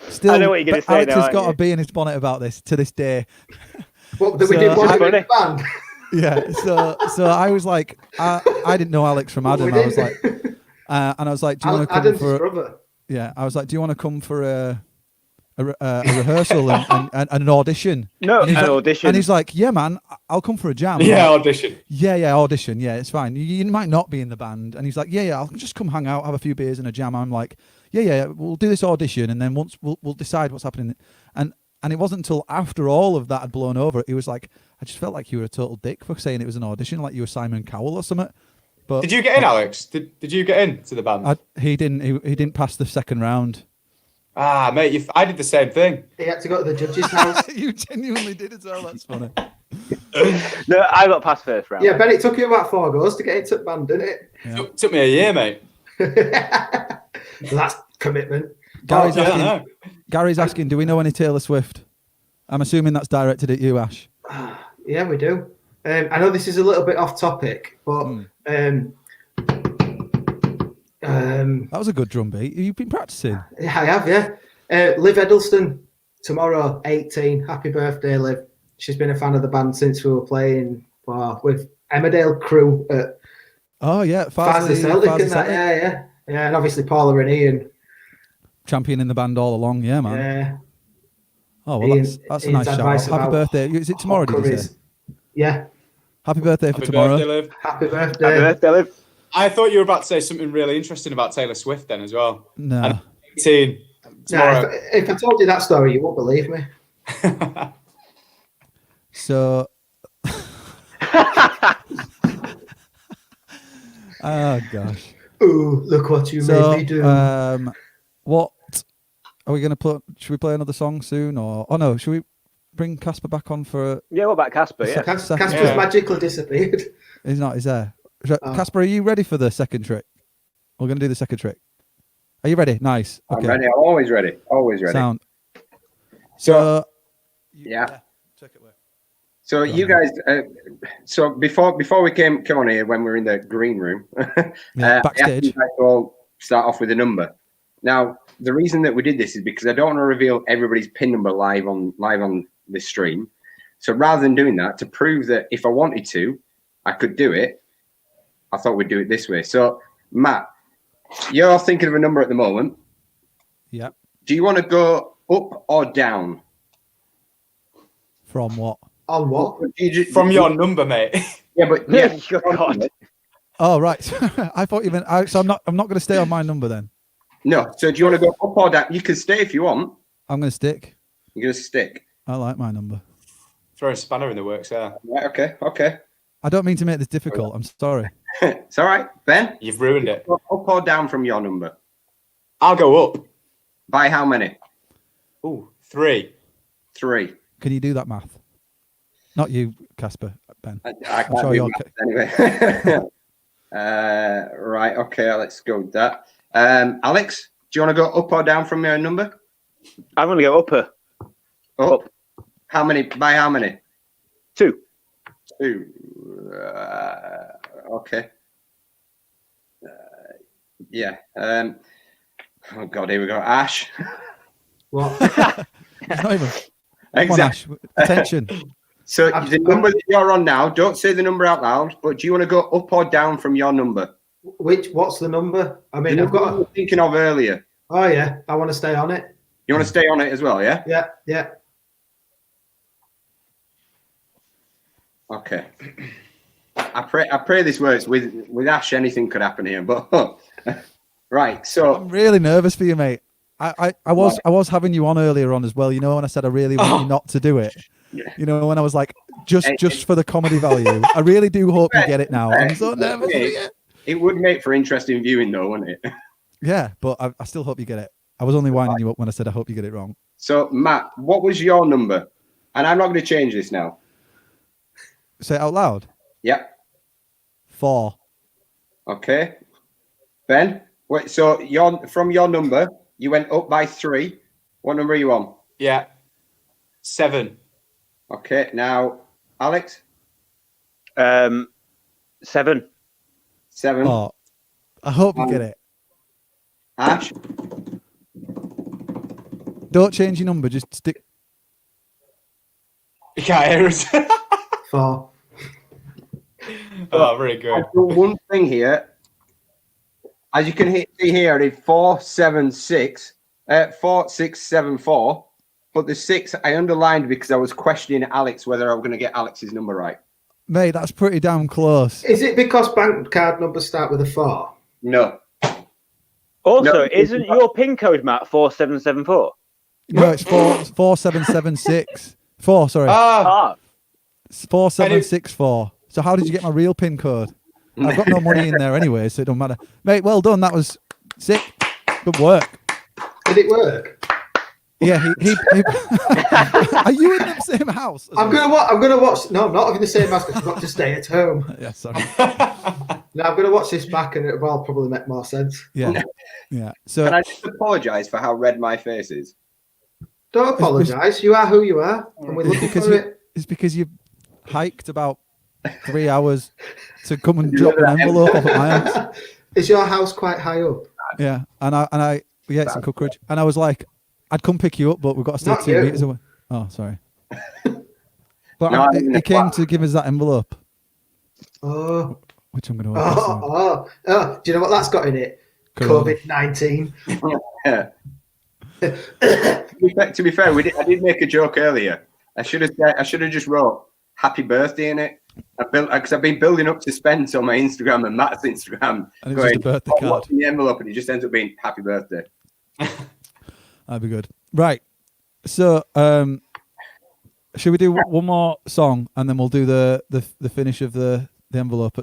still I know what you're gonna say Alex now, has got aren't a you? bee in his bonnet about this to this day. What, that we So did one I- in the band? Yeah. So I was like, I didn't know Alex from Adam. We I was did. like, and I was like, do you want to come Adam's for? brother. Yeah, I was like, do you want to come for a rehearsal and an audition? No, And he's an like- audition. And he's like, yeah, man, I'll come for a jam. I'm Yeah, like, audition. yeah, audition. Yeah, it's fine. You might not be in the band. And he's like, yeah, I'll just come hang out, have a few beers and a jam. I'm like, yeah, we'll do this audition, and then once we'll decide what's happening. And it wasn't until after all of that had blown over, he was like, I just felt like you were a total dick for saying it was an audition, like you were Simon Cowell or something. But Did you get in, Alex? Did you get into the band? he didn't. He didn't pass the second round. Mate, I did the same thing. He had to go to the judge's house. You genuinely did as well. That's funny. No, I got past first round. Yeah, Ben, it took you about 4 goes to get into the band, didn't it? Took me a year, mate. That's commitment. Gary's Yeah, I asking. know. Gary's asking, do we know any Taylor Swift? I'm assuming that's directed at you, Ash. Yeah, we do. I know this is a little bit off topic, but That was a good drum beat. You've been practicing. I have, yeah. Liv Eddleston, tomorrow, 18. Happy birthday, Liv. She's been a fan of the band since we were playing with Emmerdale crew at Oh yeah, Farsley Celtic and that. Yeah, and obviously Paula and Ian. Champion in the band all along. Yeah, man. Yeah. Oh well, Ian's- that's a Ian's nice shout. advice Happy about birthday! Is it tomorrow? hot Did you curries. say? Yeah. Happy birthday for Happy tomorrow. birthday, Liv. Happy birthday. Happy birthday, Liv. I thought you were about to say something really interesting about Taylor Swift then as well. No. And 18 Nah, tomorrow. if I told you that story, you won't believe me. So. Oh gosh. Ooh, look what you So, made me do. what are we going to put? Should we play another song soon, or no? Should we bring Casper back on for? Yeah, what about Casper? Yeah. second- Casper's yeah. magically disappeared. He's not. He's there. Casper, are you ready for the second trick? We're going to do the second trick. Are you ready? Nice. I'm Okay. ready. I'm always ready. Always ready. Sound. So, Yeah. Take it away. So you guys, so before we came on here, when we were in the green room, Yeah, I asked backstage. you guys to all start off with a number. Now, the reason that we did this is because I don't want to reveal everybody's pin number live on this stream. So rather than doing that, to prove that if I wanted to, I could do it, I thought we'd do it this way. So Matt, you're thinking of a number at the moment. Yeah. Do you want to go up or down? From what? On what? from your number, mate. Yeah, but Yeah, your God. Oh right. I thought you meant. So I'm not going to stay on my number then. No. So do you want to go up or down? You can stay if you want. I'm going to stick. You're going to stick. I like my number. Throw a spanner in the works there. Right, okay. I don't mean to make this difficult. I'm sorry. It's all right. Ben, You've ruined it. go up or down from your number? I'll go up. By how many? Ooh, 3. 3. Can you do that math? Not you, Casper. Ben. I can't sure do you're maths anyway. Right, okay, let's go with that. Alex, do you want to go up or down from your number? I'm going to go upper. Up. How many? By how many? 2. 2. Okay. Yeah. Oh God, here we go. Ash. What? It's not even. Come on, Exactly. Ash. Attention. So the number that you're on now, don't say the number out loud, but do you want to go up or down from your number? What's the number? I mean, The I've number got. you were thinking of earlier. Oh yeah, I want to stay on it. You want to stay on it as well, yeah? Yeah. Okay. I pray this works. With Ash, anything could happen here, but right. So I'm really nervous for you, mate. I was having you on earlier on as well. You know, when I said I really want you not to do it. You know, when I was like, just for the comedy value. I really do hope you get it now. I'm so nervous for you. It would make for interesting viewing, though, wouldn't it? Yeah, but I still hope you get it. I was only winding you up when I said I hope you get it wrong. So, Matt, what was your number? And I'm not going to change this now. Say it out loud. Yep. 4. Okay. Ben, wait. So from your number, you went up by 3. What number are you on? Yeah. 7. Okay. Now, Alex. 7. 7. Oh, I hope you get it. Ash. Don't change your number. Just stick. You can't hear us. 4. Oh, very good. I've got one thing here. As you can see here, I did 4, 7, 6, 4, 6, 7, 4. But the 6 I underlined because I was questioning Alex whether I was going to get Alex's number right. Mate, that's pretty damn close. Is it because bank card numbers start with a 4? No. Also, No. isn't your PIN code, Matt, 4774? No, it's 4776. 4, sorry. Ah, 4764. So how did you get my real PIN code? I've got no money in there anyway, so it don't matter. Mate, well done. That was sick. Good work. Did it work? Yeah, he Are you in the same house? I'm gonna watch. No, I'm not in the same house because I've got to stay at home. Yeah, sorry. No, I'm gonna watch this back, and it will probably make more sense. Yeah. Yeah. So Can I just apologise for how red my face is? Don't apologise. You are who you are, and we're looking for it. it's because you hiked about 3 hours to come and drop an envelope off at my house. Is your house quite high up? Yeah, it's in Cookridge, and I was like, I'd come pick you up, but we've got to stay Not 2 you. meters away. Oh, sorry. But No, I'm in he the came flat. to give us that envelope, Oh, which I'm going to open soon. oh! Do you know what that's got in it? Corona. COVID-19. Yeah. To be fair, I did make a joke earlier. I should have just wrote happy birthday in it. Because I've been building up suspense on my Instagram and Matt's Instagram. And it was just a birthday card. What's in the envelope? And it just ends up being happy birthday. That'd be good. Right. So, should we do one more song and then we'll do the finish of the envelope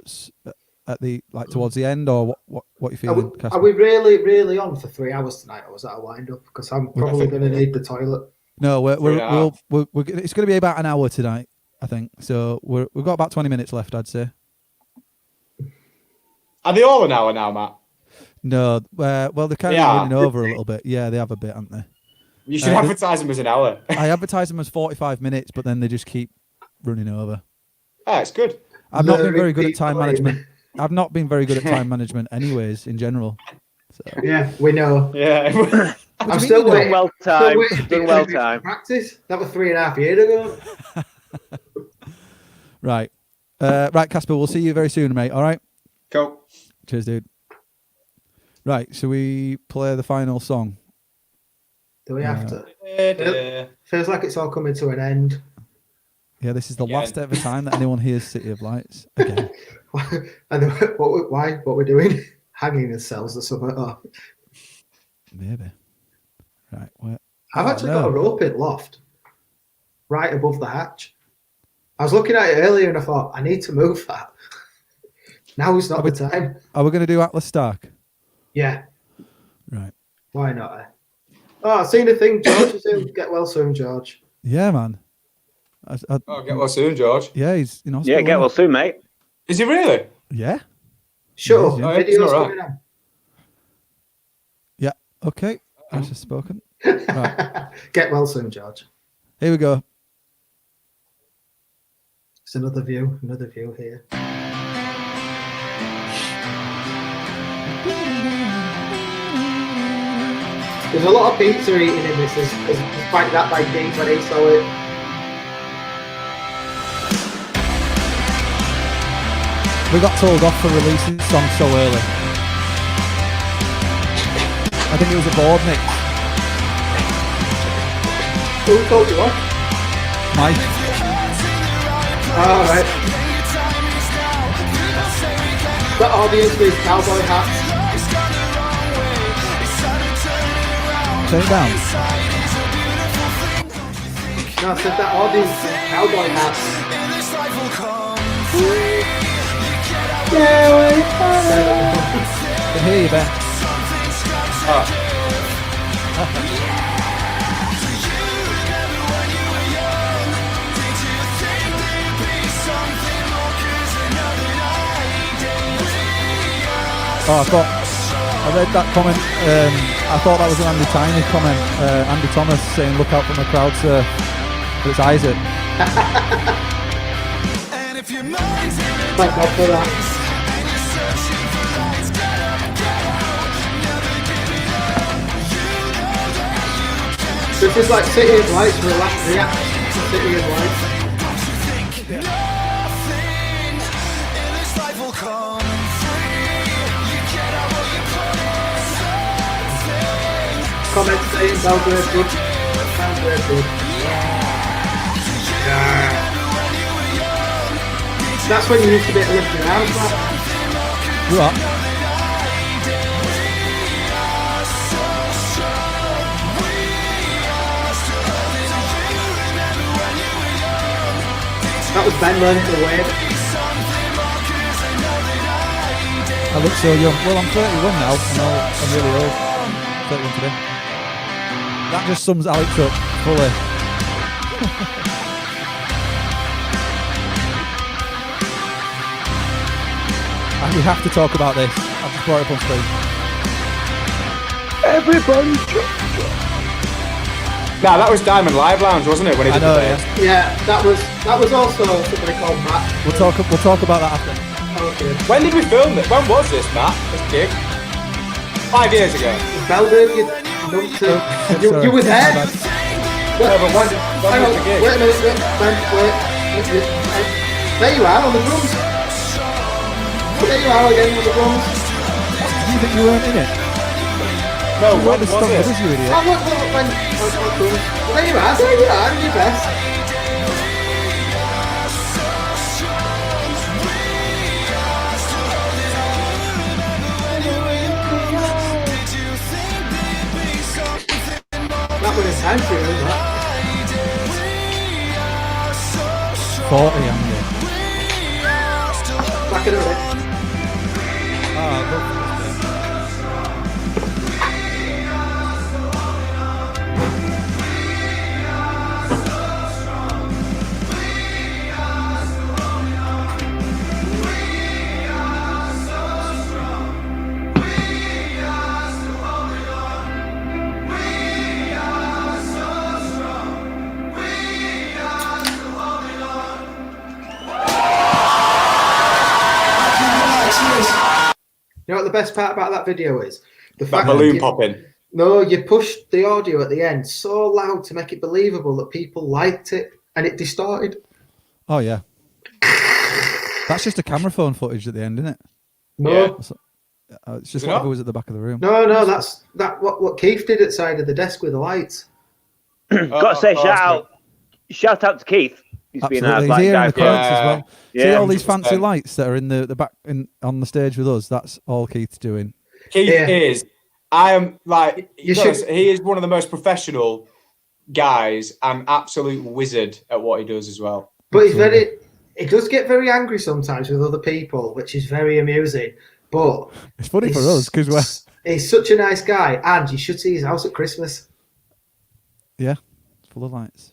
at the towards the end, or what you feeling? Are we really on for 3 hours tonight, or was that a wind up? Because I'm probably going to need the toilet. No, it's going to be about an hour tonight, I think. So we've got about 20 minutes left, I'd say. Are they all an hour now, Matt? No, well, they're kind of running over a little bit. Yeah, they have a bit, haven't they? You should advertise them as an hour. I advertise them as 45 minutes, but then they just keep running over. Oh, it's good. I've not been very good at time management. I've not been very good at time management, anyways, in general. So. Yeah, we know. Yeah. I'm still waiting. well timed. Done well timed. Practice. That was 3.5 years ago. Right. Right, Casper, we'll see you very soon, mate. All right? Cool. Cheers, dude. Right, shall we play the final song? Do we have to? Feels like it's all coming to an end. Yeah, this is the Again. last ever time that anyone hears City of Lights. Again. And why? What we're doing? Hanging ourselves or something? Oh. Maybe. Right. Where? I've actually got a rope in loft, right above the hatch. I was looking at it earlier and I thought, I need to move that. Now is not the time. Are we going to do Atlas Stark? Yeah. Right. Why not? Oh, I've seen the thing, George. Get well soon, George. Yeah, man. Get well soon, George. Yeah, he's in Yeah, hospital. get well soon, mate. Is he really? Yeah. Shut He up. is, yeah. Video's All right. coming on. Yeah. Okay. That's just spoken. Right. Get well soon, George. Here we go. It's another view here. There's a lot of pizza eating in this, despite that by Dean when he saw it. We got told off for releasing songs so early. I think it was a board mix. Who told you off? Mike. Oh, right. The audience with cowboy hats. Turn it down. No, I said that audience with cowboy hats. Can hear you, Ben. I read that comment. I thought that was an Andy Tiny comment. Andy Thomas saying, "Look out from the crowd, sir." But it's Isaac. Thank God for that. This is like City of Lights, react to City of Lights. Comment saying Belgrade good. Belgrade good. Yeah. That's when you used to be able to lift your arms back. You are. That was Ben learning to wave. I look so young. Well, I'm 31 now. I'm really old. 31 today. That just sums Alex up fully. And we have to talk about this. I've just brought it up on screen. Everybody Nah, that was Diamond Live Lounge, wasn't it? When he did the bass? Yeah, that was also somebody called Matt. We'll talk about that after. Okay. When did we film it? When was this, Matt? This gig? 5 years ago. Belgrade, you were there. No, but when Hang was on, the gig? wait a minute, wait. There you are on the drums. There you are again on the drums. You think you weren't in it? No, You when weren't was the it? you idiot. Oh, look, when on drums. There you are, your best. That was in time for you, wasn't it? 40, Andy. Back in a minute. You know what the best part about that video is? The That fact balloon you- popping. No, you pushed the audio at the end so loud to make it believable that people liked it, and it distorted. Oh, yeah. That's just a camera phone footage at the end, isn't it? No, Yeah. It's just Is it whatever not? was at the back of the room. no, that's what Keith did at the side of the desk with the lights. Got to say, shout out to Keith. He's been Absolutely. our He's here in guy the for comments as well. See Yeah, all these fancy 100%. lights that are in the back on the stage with us. That's all Keith's doing. Keith Yeah. is. I am like. You He is one of the most professional guys and absolute wizard at what he does as well. But he does get very angry sometimes with other people, which is very amusing. But It's funny for us because he's such a nice guy, and you should see his house at Christmas. yeah, it's full of lights.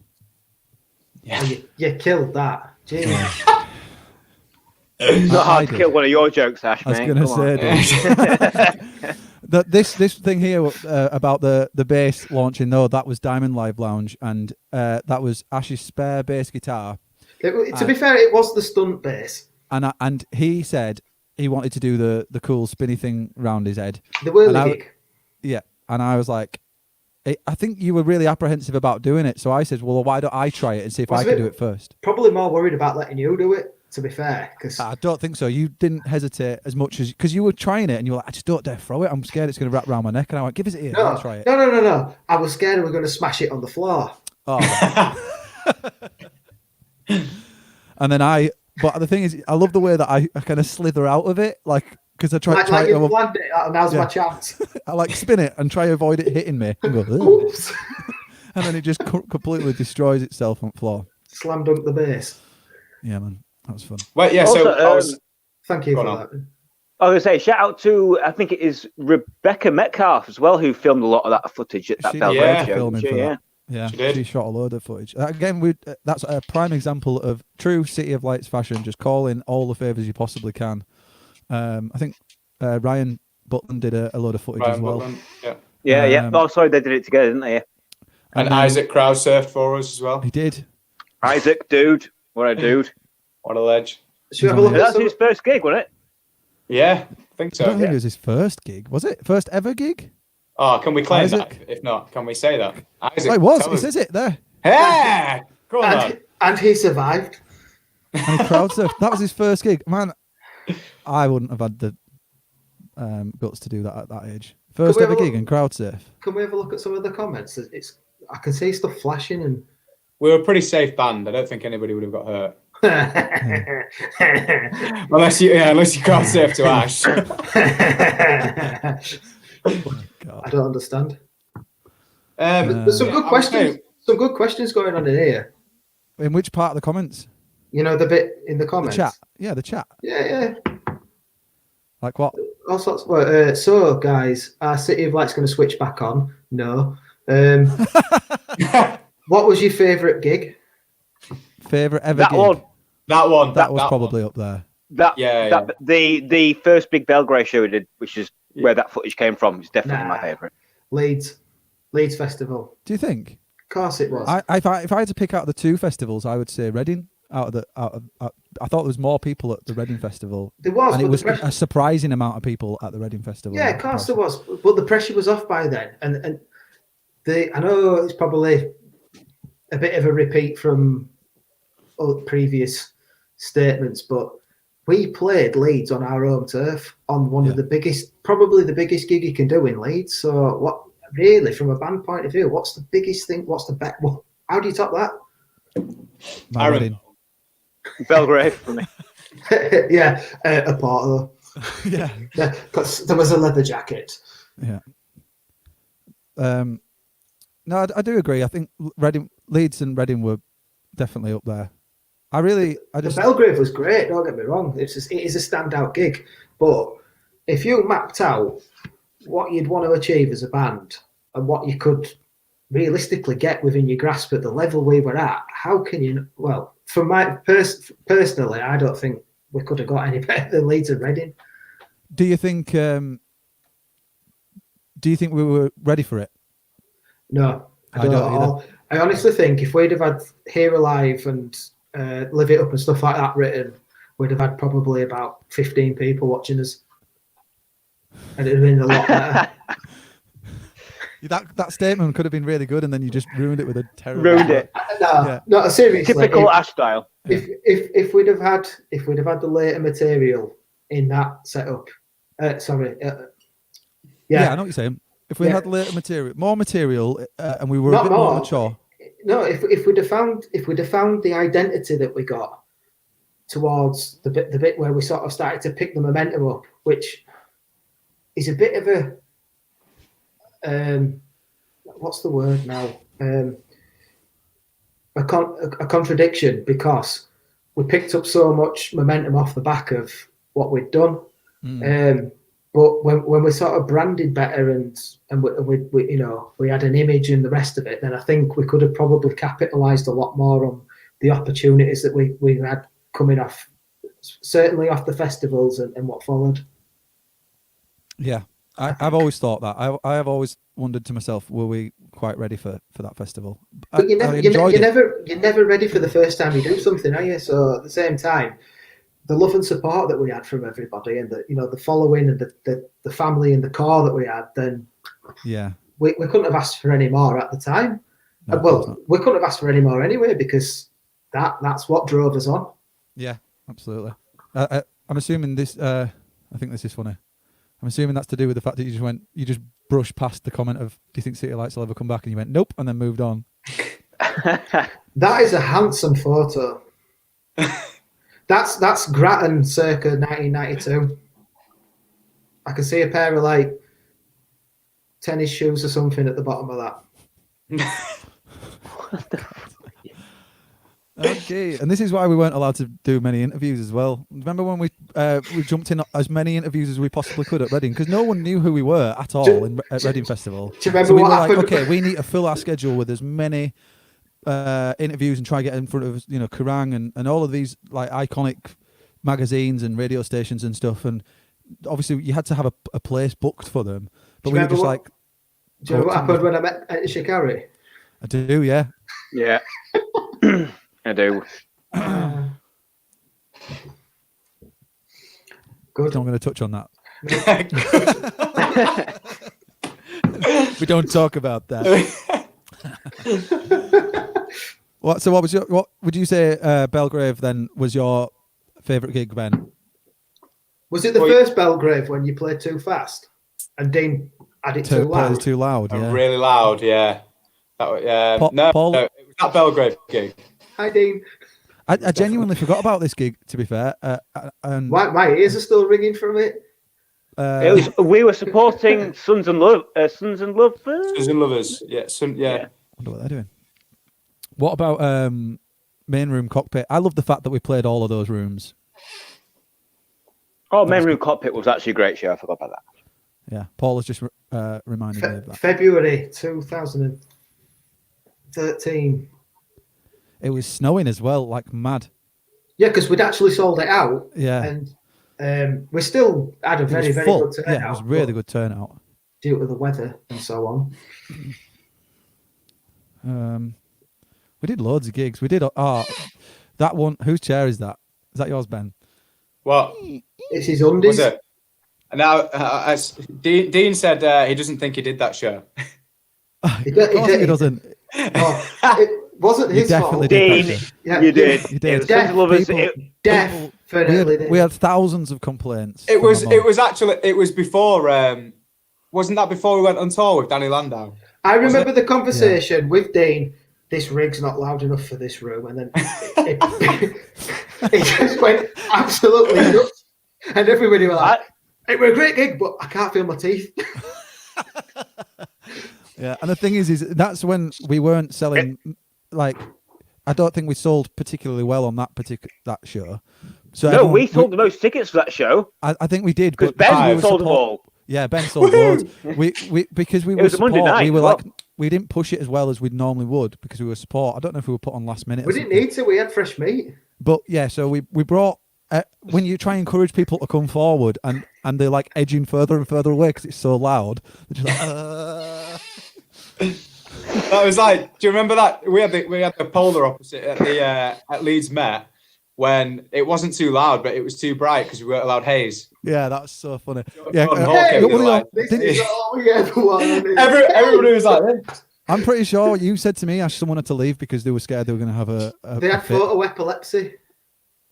Yeah. You killed that. Jeez. Not hard to did. kill one of your jokes, Ash, I was mate. going to Come on. say, dude. This thing here about the bass launching though, that was Diamond Live Lounge, and that was Ash's spare bass guitar. To be fair, it was the stunt base. And he said he wanted to do the cool spinny thing round his head. The whirly gig. Yeah, and I was like, I think you were really apprehensive about doing it. So I said, well, why don't I try it and see if I can do it first? Probably more worried about letting you do it, to be fair. Cause I don't think so. You didn't hesitate as much as... Because you were trying it and you were like, I just don't dare throw it. I'm scared it's going to wrap around my neck. And I went, give us it here. I'll try it. No. I was scared we were going to smash it on the floor. Oh. And then But the thing is, I love the way that I kind of slither out of it. Like... Because I try like you planned it, now's my chance. I like spin it and try to avoid it hitting me and go, oops. And then it just completely destroys itself on the floor. Slam dunk the base. Yeah, man, that was fun. Well, yeah. Also, thank you for that. I was going to say, shout out to, I think it is Rebecca Metcalf as well, who filmed a lot of that footage at that Belgrade show. Filming for that. Yeah, she shot a load of footage. Again, that's a prime example of true City of Lights fashion. Just call in all the favours you possibly can. I think Ryan Butland did a load of footage as well. Butland, yeah. Oh, sorry, they did it together, didn't they? And Isaac crowd surfed for us as well. He did. Isaac, dude. What a dude. What a ledge. Should we have a look That's his first gig, wasn't it? Yeah, I think so. I don't think it was his first gig. Was it? First ever gig? Oh, can we claim Isaac? that? If not, can we say that? Isaac, it was. He says it there. Hey! Go on. And he survived. And he crowd surfed. That was his first gig. Man, I wouldn't have had the guts to do that at that age. First ever gig and crowd surf. Can we have a look at some of the comments? I can see stuff flashing and... We were a pretty safe band. I don't think anybody would have got hurt. unless you crowd surf to Ash. I don't understand. There's some good questions. Some good questions going on in here. In which part of the comments? You know, the bit in the comments. The chat. Yeah, the chat. Yeah. Like what? All sorts. So, guys, our City of Light's going to switch back on. No. What was your favourite gig? Favourite ever gig? That one. That was probably up there. The first big Belgrade show we did, which is where that footage came from, is definitely my favourite. Leeds Festival. Do you think? Of course it was. If I had to pick out the two festivals, I would say Reading. I thought there was more people at the Reading Festival. There was, and it was a surprising amount of people at the Reading Festival. Yeah, of course there was, but the pressure was off by then, and I know it's probably a bit of a repeat from previous statements, but we played Leeds on our home turf on one of the biggest, probably the biggest gig you can do in Leeds. So what really, from a band point of view, what's the biggest thing? What's the bet? Well, how do you top that? Reading. Belgrade for me. Yeah, a part though. Yeah, because there was a leather jacket. Yeah. No, I do agree. I think Leeds and Reading were definitely up there. The Belgrade was great. Don't get me wrong. It is a standout gig, but if you mapped out what you'd want to achieve as a band and what you could realistically get within your grasp at the level we were at, how can you? Well, for my personally, I don't think we could have got any better than Leeds and Reading. Do you think? Do you think we were ready for it? No, I don't at all. I honestly think if we'd have had Here Alive and Live It Up and stuff like that written, we'd have had probably about 15 people watching us, and it'd have been a lot better. That statement could have been really good, and then you just ruined it with a terrible. Ruined it. No, seriously. Typical Ash style. If we'd have had the later material in that setup, I know what you're saying. If we had later more material, and we were a bit more mature. No, if we'd have found the identity that we got towards the bit where we sort of started to pick the momentum up, which is a bit of a what's the word now? A contradiction, because we picked up so much momentum off the back of what we'd done. But when we sort of branded better and we had an image and the rest of it, then I think we could have probably capitalised a lot more on the opportunities that we had coming off, certainly off the festivals and what followed. Yeah, I've always thought that. I have always wondered to myself, were we quite ready for that festival? But I enjoyed it. you're never ready for the first time you do something, are you? So at the same time, the love and support that we had from everybody, and the following and the family and the core that we had, then Yeah. we couldn't have asked for any more at the time. No, of course Well, not. we couldn't have asked for any more anyway, because that's what drove us on. Yeah, absolutely. I'm assuming this. I think this is funny. I'm assuming that's to do with the fact that you just brushed past the comment of, "Do you think City Lights will ever come back?" And you went, "Nope," and then moved on. That is a handsome photo. That's Grattan circa 1992. I can see a pair of like tennis shoes or something at the bottom of that. Okay, and this is why we weren't allowed to do many interviews as well. Remember when we jumped in as many interviews as we possibly could at Reading, because no one knew who we were at all at Reading Festival. Do you remember so we what were like, happened? okay, we need to fill our schedule with as many interviews and try to get in front of Kerrang and all of these like iconic magazines and radio stations and stuff. And obviously, you had to have a place booked for them. But we were just like, do you know what happened when I met Shikari? I do, yeah. Yeah. I do. Good. I'm going to touch on that. We don't talk about that. What would you say Belgrave then was your favourite gig, Ben? Was it the first Belgrave when you played too fast and Dean had it too loud? Too loud, yeah. Really loud, yeah. Paul, no, it was that Belgrave gig. Hi, Dean. I genuinely forgot about this gig, to be fair. And My ears are still ringing from it. We were supporting Sons and Lovers. Sons and Lovers, yeah. I wonder what they're doing. What about Main Room Cockpit? I love the fact that we played all of those rooms. Oh, Main Room Cockpit was actually a great show. I forgot about that. Yeah, Paul has just reminded me of that. February 2013. It was snowing as well, like mad. Yeah, because we'd actually sold it out. Yeah. And we still had a very, very good turnout. Yeah, it was really good turnout. Due to the weather and so on. We did loads of gigs. We did that one. Whose chair is that? Is that yours, Ben? What? It's his undies. Was it? Now, Dean said he doesn't think he did that show. He doesn't. It wasn't his fault. Dean, you did. You did. Definitely. We had thousands of complaints. It was before. Wasn't that before we went on tour with Danny Landau? I remember the conversation with Dean. This rig's not loud enough for this room, and then it just went absolutely nuts. And everybody were like, "It was a great gig, but I can't feel my teeth." Yeah, and the thing is that's when we weren't selling. Like, I don't think we sold particularly well on that show. So we sold the most tickets for that show. I think we did, because Ben sold them all. Yeah, Ben sold loads. Because we were support. Monday night, we were we didn't push it as well as we normally would because we were support. I don't know if we were put on last minute. We didn't need to. We had fresh meat. But yeah, so we brought. When you try and encourage people to come forward and they're like edging further and further away because it's so loud, they're just like. That was like. Do you remember that we had the polar opposite at Leeds Met when it wasnone too loud but it was too bright because we weren't allowed haze. Yeah, that's so funny. Yeah, this is all we ever wanted. Everybody was like this. I'm pretty sure you said to me, Ash, someone had to leave because they were scared they were going to have They had photo epilepsy.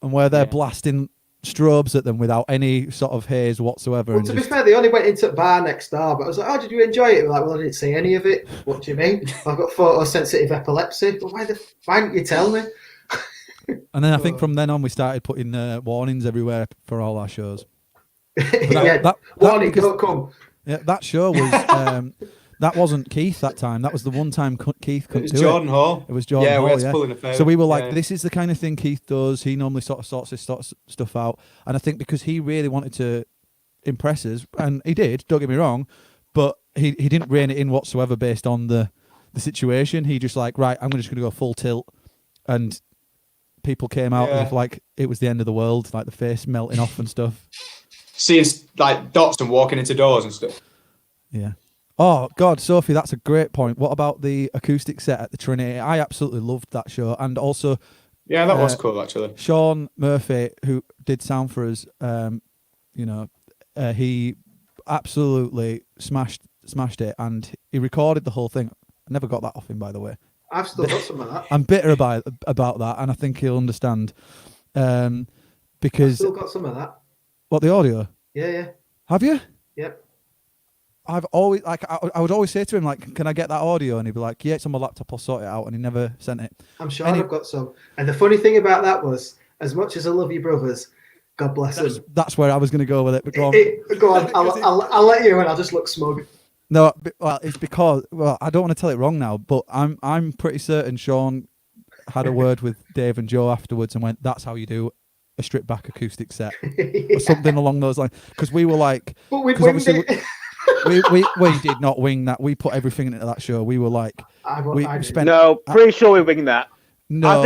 And where they're blasting strobes at them without any sort of haze whatsoever. Well, to be fair, they only went into a bar next door, but I was like, "Oh, did you enjoy it?" We're like, "Well, I didn't see any of it." What do you mean? I've got photosensitive epilepsy. Well, why didn't you tell me? And then I think from then on we started putting warnings everywhere for all our shows. Warning, don't come. Yeah, that show was that wasn't Keith that time. That was the one time Keith couldn't do it. Jordan Hall. It was Jordan Hall. We had to pull in a favour. So we were like, this is the kind of thing Keith does. He normally sort of sorts this sort of stuff out. And I think because he really wanted to impress us, and he did, don't get me wrong, but he didn't rein it in whatsoever based on the situation. He just like, right, I'm just going to go full tilt. And people came out as if like it was the end of the world, like the face melting off and stuff. Seeing like dots and walking into doors and stuff. Yeah. Oh God, Sophie, that's a great point. What about the acoustic set at the Trinity? I absolutely loved that show, and also Yeah, that was cool actually. Sean Murphy, who did sound for us, he absolutely smashed it, and he recorded the whole thing. I never got that off him, by the way. I've still got some of that. I'm bitter about that, and I think he'll understand. I've Because still got some of that. what, the audio? Yeah. Have you? Yep. I've always I would always say to him, like, can I get that audio? And he'd be like, yeah, it's on my laptop, I'll sort it out. And he never sent it. I'm sure I've got some. And the funny thing about that was, as much as I love you brothers, God bless them. That's where I was going to go with it. But go on. Go on. I'll let you, and I'll just look smug. No, well, it's because I don't want to tell it wrong now, but I'm pretty certain Sean had a word with Dave and Joe afterwards and went, "That's how you do a stripped back acoustic set," or something along those lines. Because we were like, but we'd winged it. we did not wing that. We put everything into that show. We were like, we spent. No, pretty sure we winged that. No,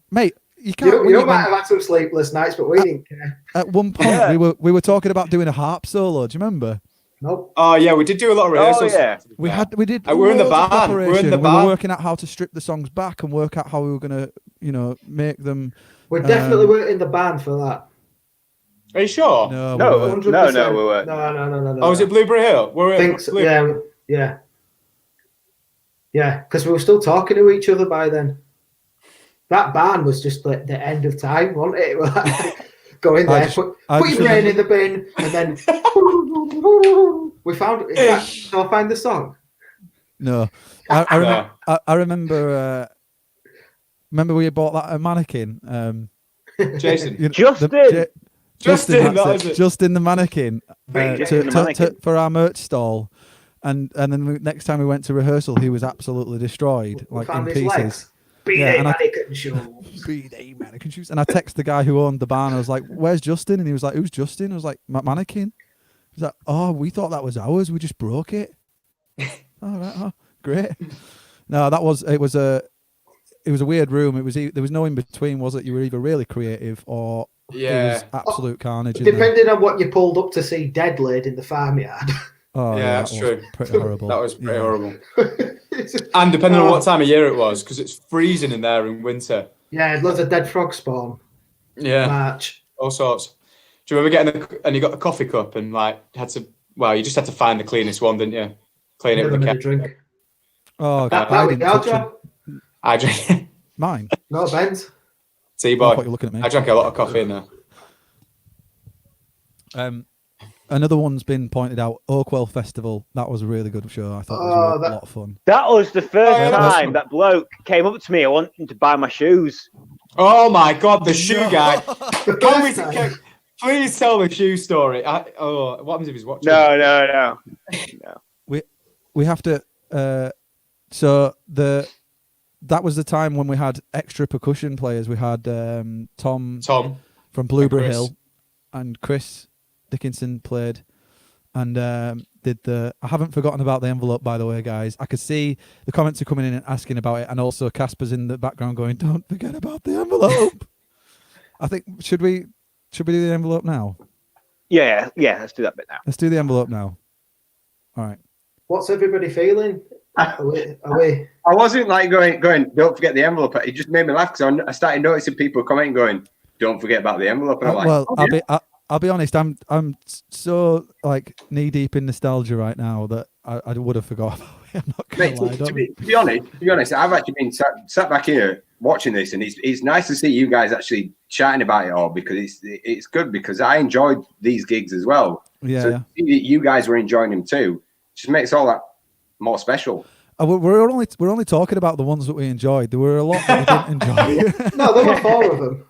mate. You can't. You might have had some sleepless nights, but we didn't care. At one point, we were talking about doing a harp solo. Do you remember? Nope. Oh yeah, we did do a lot of rehearsals. Oh yeah, we did. We're in the band. We're in the We band. were working out how to strip the songs back and work out how we were gonna, make them. We definitely weren't in the band for that. Are you sure? No, no, we weren't. we weren't. No. Oh, was it Blueberry Hill? I think so. Yeah. Because we were still talking to each other by then. That band was just like the end of time, wasn't it? Go in there, put your brain in the bin, and then we found it. Shall I find the song? No, I remember. Remember we bought that mannequin. Jason, Justin, Justin the mannequin, for our merch stall, and then the next time we went to rehearsal, he was absolutely destroyed, like in pieces. Legs. Mannequin shoes. And I texted the guy who owned the bar, and I was like, "Where's Justin?" And he was like, "Who's Justin?" I was like, "Mannequin." He's like, "Oh, we thought that was ours. We just broke it." All right, great. No, it was a weird room. There was no in between, was it? You were either really creative or it was absolute carnage. Depending on what you pulled up to see dead laid in the farmyard. Oh, yeah, that's true. Pretty horrible. That was pretty horrible. And depending on what time of year it was, because it's freezing in there in winter. Yeah, loads of dead frog spawn. Yeah, March. All sorts. Do you remember and you got the coffee cup and you just had to find the cleanest one, didn't you? Clean it with a drink. Oh, that was our job. I drank mine. No, Ben's. T-boy. I thought you were looking at me. I drank a lot of coffee in there. Another one's been pointed out, Oakwell Festival. That was a really good show. I thought it was a lot of fun. That was the first time that bloke came up to me wanting to buy my shoes. Oh my God, the shoe guy. Please tell the shoe story. What happens if he's watching? No. We have to. That was the time when we had extra percussion players. We had Tom from Blueberry Hill, and Chris Dickinson played, and did the. I haven't forgotten about the envelope, by the way, guys. I could see the comments are coming in and asking about it, and also Casper's in the background going, "Don't forget about the envelope." I think should we do the envelope now? Yeah. Let's do that bit now. Let's do the envelope now. All right. What's everybody feeling? Are we? I wasn't like going. Don't forget the envelope. It just made me laugh because I started noticing people commenting, going, "Don't forget about the envelope." And I'm like, well, I'll be honest. I'm so like knee deep in nostalgia right now that I would have forgot. I'm not gonna lie. To be honest, I've actually been sat back here watching this, and it's nice to see you guys actually chatting about it all, because it's good, because I enjoyed these gigs as well. Yeah. So you guys were enjoying them too. It just makes all that more special. We're only talking about the ones that we enjoyed. There were a lot that we didn't enjoy. No, there were 4 of them.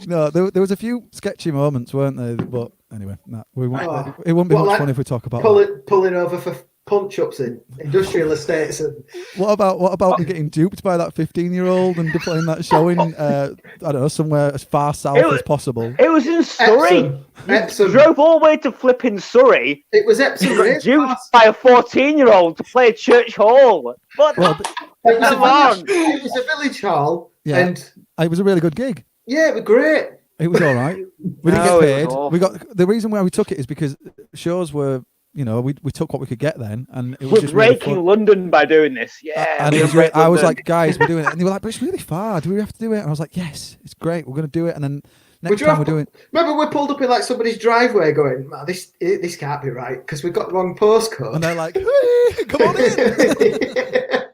No, there was a few sketchy moments, weren't there? But anyway, it won't be much fun if we talk about pulling over for punch-ups in industrial estates. And what about me getting duped by that 15-year-old and playing that show in I don't know, somewhere as far south as possible? It was in Surrey. Epsom. Drove all the way to flipping Surrey. It was Epsom. Got duped by a 14-year-old to play at Church Hall. It was a village hall. Yeah, and it was a really good gig. Yeah, it was great. It was all right. We didn't No, get it was paid. awful. We got the reason why we took it is because shows were, we took what we could get then, and it was We're just really breaking fun. London by doing this. Yeah, And we're it was gonna break I was London. like, guys, we're doing it, and they were like, but it's really far. Do we have to do it? And I was like, yes, it's great. We're going to do it. And then next Would you time have- we're doing. Remember, we pulled up in like somebody's driveway, going, "Man, this can't be right because we got the wrong postcode." And they're like, hey, come on in.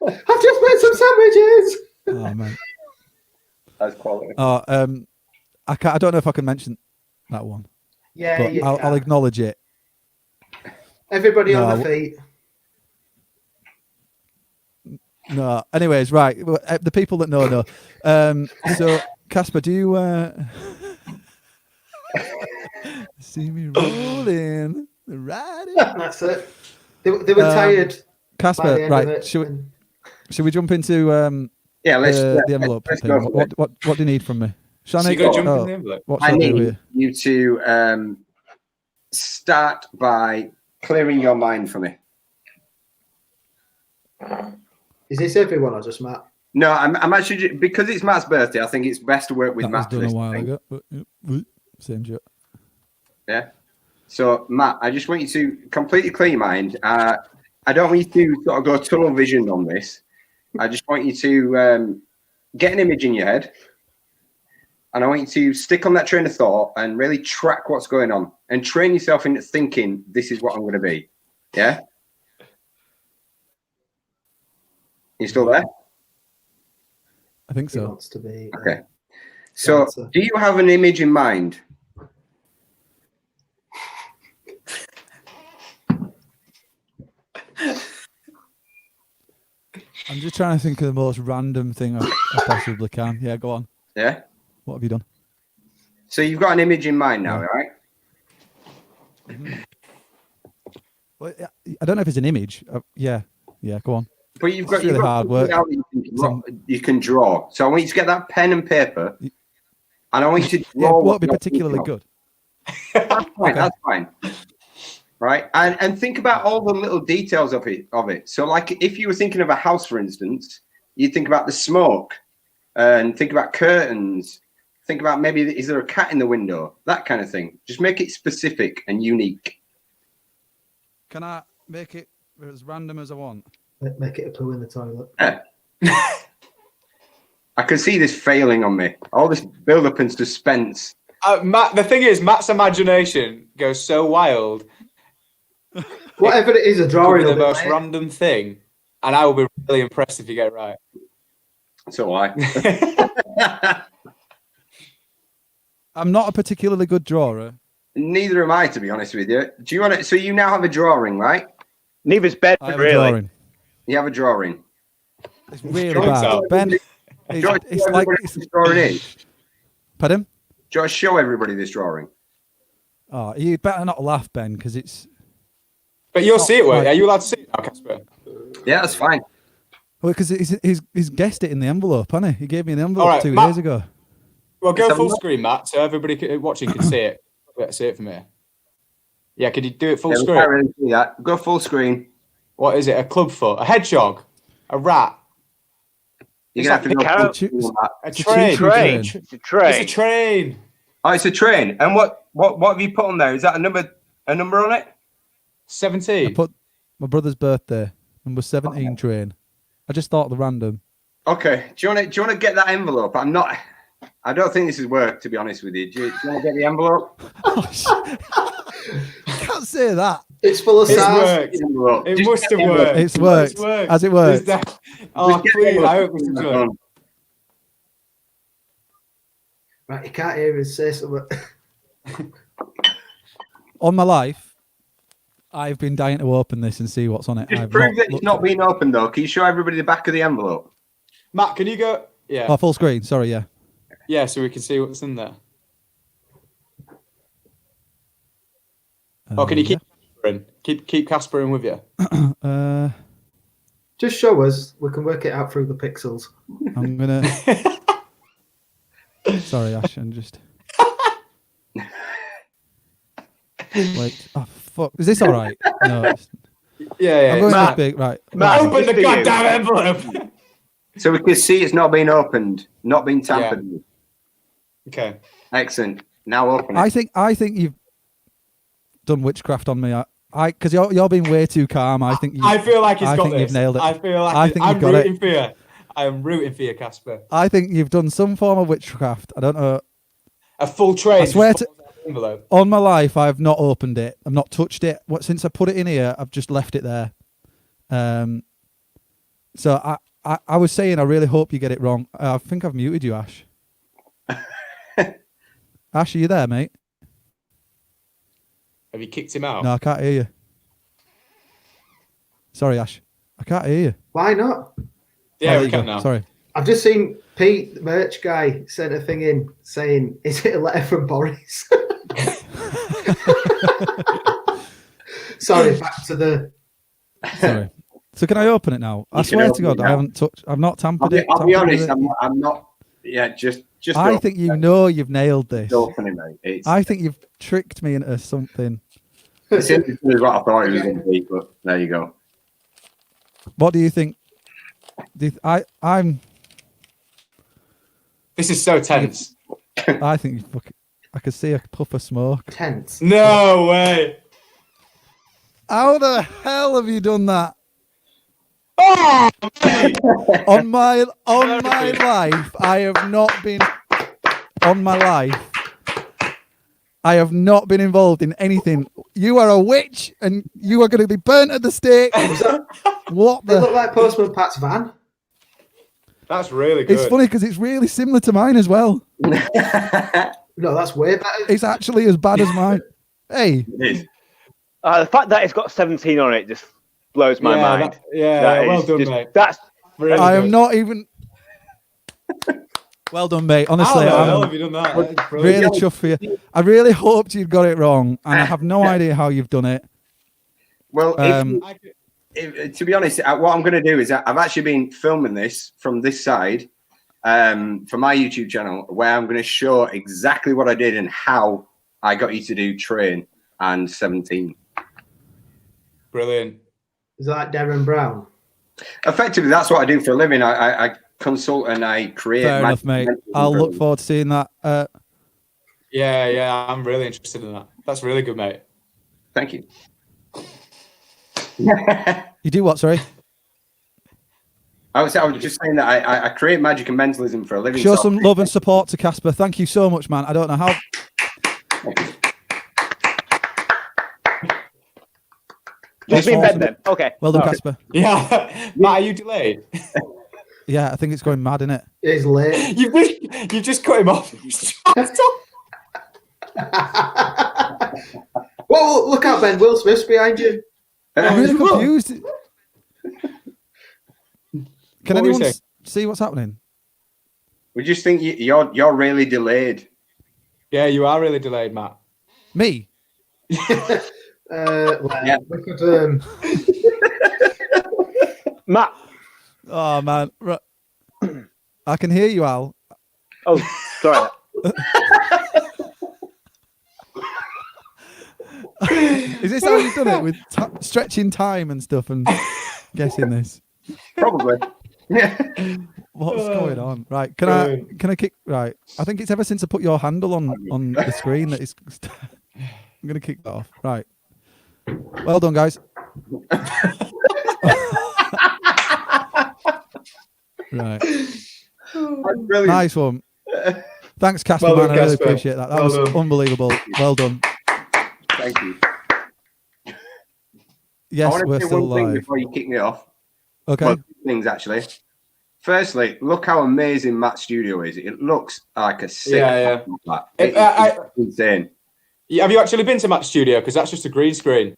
I've just made some sandwiches. Oh man. That's quality. Oh, I don't know if I can mention that one, Yeah, but I'll acknowledge it. Everybody on No. the feet. No. Anyways, right. The people that know. So, Casper, do you see me rolling, riding? That's it. They were tired. by the Casper, end of right? it, and- Should we jump into Yeah, let's the envelope let's thing? go for it. What do you need from me? Shall So I you make got to jump in the envelope. What I should I do need here? you to start by clearing your mind for me. Is this everyone or just Matt? No, I'm actually, because it's Matt's birthday, I think it's best to work with That was Matt. for done a this while thing. ago. But, yeah, same joke. Yeah. So, Matt, I just want you to completely clear your mind. I don't want you to sort of go tunnel vision on this. I just want you to get an image in your head. And I want you to stick on that train of thought and really track what's going on and train yourself into thinking, this is what I'm going to be. Yeah? You still there? I think He so. wants to be. Okay. So, Answer. do you have an image in mind? I'm just trying to think of the most random thing I possibly can. Yeah, go on. Yeah? What have you done? So, you've got an image in mind now, right? Well, I don't know if it's an image. Yeah, go on. But you've got, It's really you've got hard work. something now that you can draw. So, I want you to get that pen and paper. And I want you to draw. Yeah, it what won't be you're particularly thinking of. good. That's fine. Okay. That's fine. Right, and think about all the little details of it. So, like, if you were thinking of a house, for instance, you'd think about the smoke, and think about curtains. Think about maybe is there a cat in the window? That kind of thing. Just make it specific and unique. Can I make it as random as I want? Make it a poo in the toilet. I can see this failing on me. All this build-up and suspense. Matt, the thing is, Matt's imagination goes so wild. Whatever it is, a Could drawing be the of it, most mate. random thing, and I will be really impressed if you get it right. So I. I'm not a particularly good drawer. Neither am I, to be honest with you. Do you want to? So you now have a drawing, right? Neither's Ben, I have a really. drawing. You have a drawing. It's really Drawing bad. style. Ben, Do you want to it's show like... everybody this drawing is? Pardon? Do you want to show everybody this drawing? Oh, you better not laugh, Ben, because it's... But you'll see it, won't you? Right. Are you allowed to see it now, Casper? Yeah, that's fine. Well, because he's guessed it in the envelope, hasn't he? He gave me an envelope All right, 2 Matt. days ago. Well, go Let's have a full look. screen, Matt, so everybody watching can see it. Let's see it from here. Yeah, could you do it full Yeah, we screen? can't really see that. Go full screen. What is it? A clubfoot? A hedgehog? A rat? You're It's gonna have to like go the full screen on that. A It's a train? choo-choo train. It's a train. It's a train. Oh, it's a train. And what have you put on there? Is that a number on it? I 17. put my brother's birthday, number 17 train. I just thought the random. Okay. Do you want to get that envelope? I don't think this has worked, to be honest with you. Do you want to get the envelope? I can't say that. It's full of It's SARS. worked. The envelope. It Just must get have the envelope. worked. It's worked. Has it worked? Oh, Just get the please. I envelope. hope this is good. Right, you can't hear us say something. On my life, I've been dying to open this and see what's on it. Just I've prove that it's looked not at it. being opened, though. Can you show everybody the back of the envelope? Matt, can you go? Yeah. Oh, full screen. Sorry, yeah. Yeah, so we can see what's in there. Oh, can you keep Casper in? Keep Casper in with you? Just show us. We can work it out through the pixels. I'm gonna. Sorry, Ash. I'm just. Wait. Oh fuck. Is this all right? No. Yeah, I'm going Matt. this big. Right. Matt, Open the it's for you. goddamn envelope. So we can see it's not being opened, not being tampered with. Okay. Excellent. Now open it. I think you've done witchcraft on me. Because you're being way too calm. I think I feel like he's I got think this. you've nailed it. I feel like I think I'm you've got rooting it. for you. I am rooting for you, Casper. I think you've done some form of witchcraft. I don't know. A full train. I swear just to falls out of the envelope. on my life, I have not opened it. I've not touched it. Since I put it in here, I've just left it there. So I was saying, I really hope you get it wrong. I think I've muted you, Ash. Ash, are you there, mate? Have you kicked him out? No, I can't hear you. Sorry, Ash. I can't hear you. Why not? Yeah, there we you can go. now. Sorry. I've just seen Pete, the merch guy, sent a thing in saying, "Is it a letter from Boris?" Sorry, back to the. Sorry. So can I open it now? I You can swear to open God, it I now. haven't touched. I've not tampered it. I'll be tampered honest. with it. I'm not. Yeah, just. I open think you it. know you've nailed this. Just open it, mate. It's I think you've tricked me into something. it's what I thought it was going to be, but there you go. What do you think? I'm. This is so tense. I think you fucking. I could see a puff of smoke. Tense. No way. How the hell have you done that? Oh, mate. On my life, I have not been on my life. I have not been involved in anything. You are a witch, and you are going to be burnt at the stake. What They look the? like Postman Pat's van. That's really good. It's funny because it's really similar to mine as well. No, that's way better. It's actually as bad as mine. Hey, It is. The fact that it's got 17 on it just blows my mind. That well is done, just- mate. That's Really I am good. not even. Well done, mate. Honestly, How the hell have I'm you done that? That's really brilliant. chuffed for you. I really hoped you'd got it wrong, and I have no idea how you've done it. Well, I could- to be honest, what I'm going to do is I've actually been filming this from this side for my YouTube channel, where I'm going to show exactly what I did and how I got you to do train and 17. Brilliant. Is that Darren Brown? Effectively, that's what I do for a living. I consult and I create. Fair enough, mate. I'll look for. forward to seeing that. Yeah, I'm really interested in that. That's really good, mate. Thank you. You do what? Sorry. I was just saying that I create magic and mentalism for a living. Show so- some love and support to Casper. Thank you so much, man. I don't know how. just been awesome. bed then. Okay. Well done, Okay. Casper. Yeah. Matt, are you delayed? Yeah, I think it's going mad, innit? It is late. You've just cut him off. Whoa, look out, Ben. Will Smith's behind you. I'm really confused. Can What were you anyone saying? see what's happening? We just think you're really delayed. Yeah, you are really delayed, Matt. Me? Well, Yeah. we could, Matt. Oh, man. Right. I can hear you, Al. Oh, sorry. Is this how you've done it with stretching time and stuff and guessing this? Probably. Yeah. What's going on? Right, can I kick? Right, I think it's ever since I put your handle on the screen that it's. I'm gonna kick that off. Right, well done, guys. Right, That's brilliant. nice one. Thanks, Casper, Well done, man. I really Casper. appreciate that. That Well was done. unbelievable. Well done. Thank you. I Yes, want we're to say still one thing live. before you kick me off. Okay. Well, two things actually. Firstly, look how amazing Matt's studio is. It looks like a sick. Yeah. flat. If- It's insane. Have you actually been to Matt's studio? Because that's just a green screen.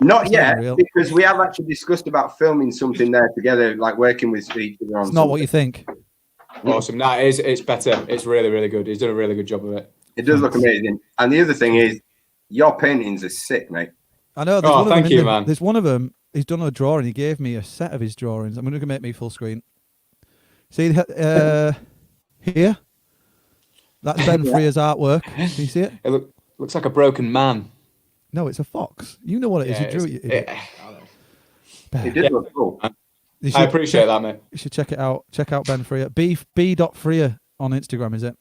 Not It's yet, not real. because we have actually discussed about filming something there together, like working with each other on. It's not what you think. Awesome. Nah, it's better. It's really, really good. He's done a really good job of it. It does look amazing. And the other thing is, your paintings are sick, mate. I know. There's Oh, one of thank them you, in the- man. There's one of them. He's done a drawing. He gave me a set of his drawings. I'm going to make me full screen. See here? That's Ben Freer's artwork. Can you see it? It looks like a broken man. No, it's a fox. You know what it is. Yeah, You drew it. You idiot. It did look cool. You I should appreciate that, mate. You should check it out. Check out Ben Freer. B.Freer on Instagram, is it?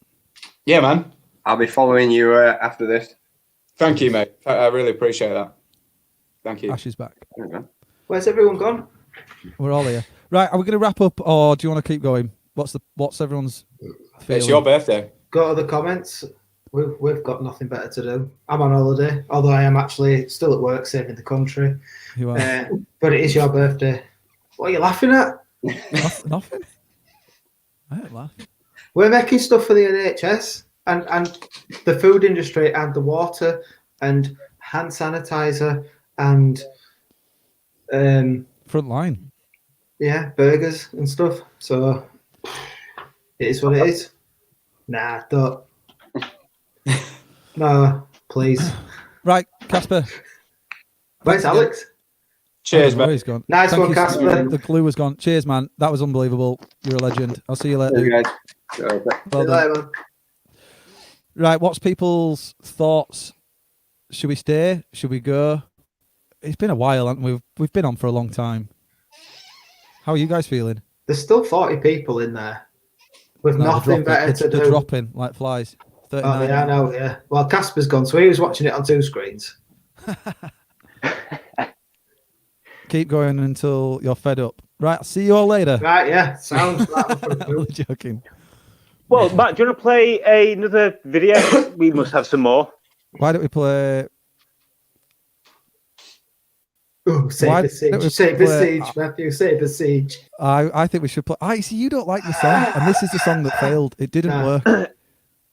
Yeah, man. I'll be following you after this. Thank you, mate. I really appreciate that. Thank you. Ash is back. There we go. Where's everyone gone? We're all here. Right, are we going to wrap up, or do you want to keep going? What's everyone's feeling? It's your birthday. Go to the comments. We've got nothing better to do. I'm on holiday, although I am actually still at work saving the country. You are. But it is your birthday. What are you laughing at? Nothing. I don't laugh. We're making stuff for the NHS and the food industry and the water and hand sanitizer and Front line. yeah, burgers and stuff. So it is what it is. Nah, don't. No, please. Right, Casper. Where's Alex? Cheers, Where mate. he's gone. Nice Thank one, you. Casper. The glue was gone. Cheers, man. That was unbelievable. You're a legend. I'll see you later. There you dude. guys. Well See you done. later, man. Right, what's people's thoughts? Should we stay? Should we go? It's been a while, hasn't we? We've been on for a long time. How are you guys feeling? There's still 40 people in there with No, nothing better to they're do. dropping like flies. 39. Oh, yeah, I know, yeah. Well, Casper's gone, so he was watching it on 2 screens. Keep going until you're fed up. Right, I'll see you all later. Right, yeah. Sounds like I'm only joking. Well, Matt, do you want to play another video? We must have some more. Why don't we play? Oh, save Why the don't siege. we Save the play- siege, Matthew. Save the siege. I think we should play. I see you don't like the song, and this is the song that failed. It didn't Nah. work.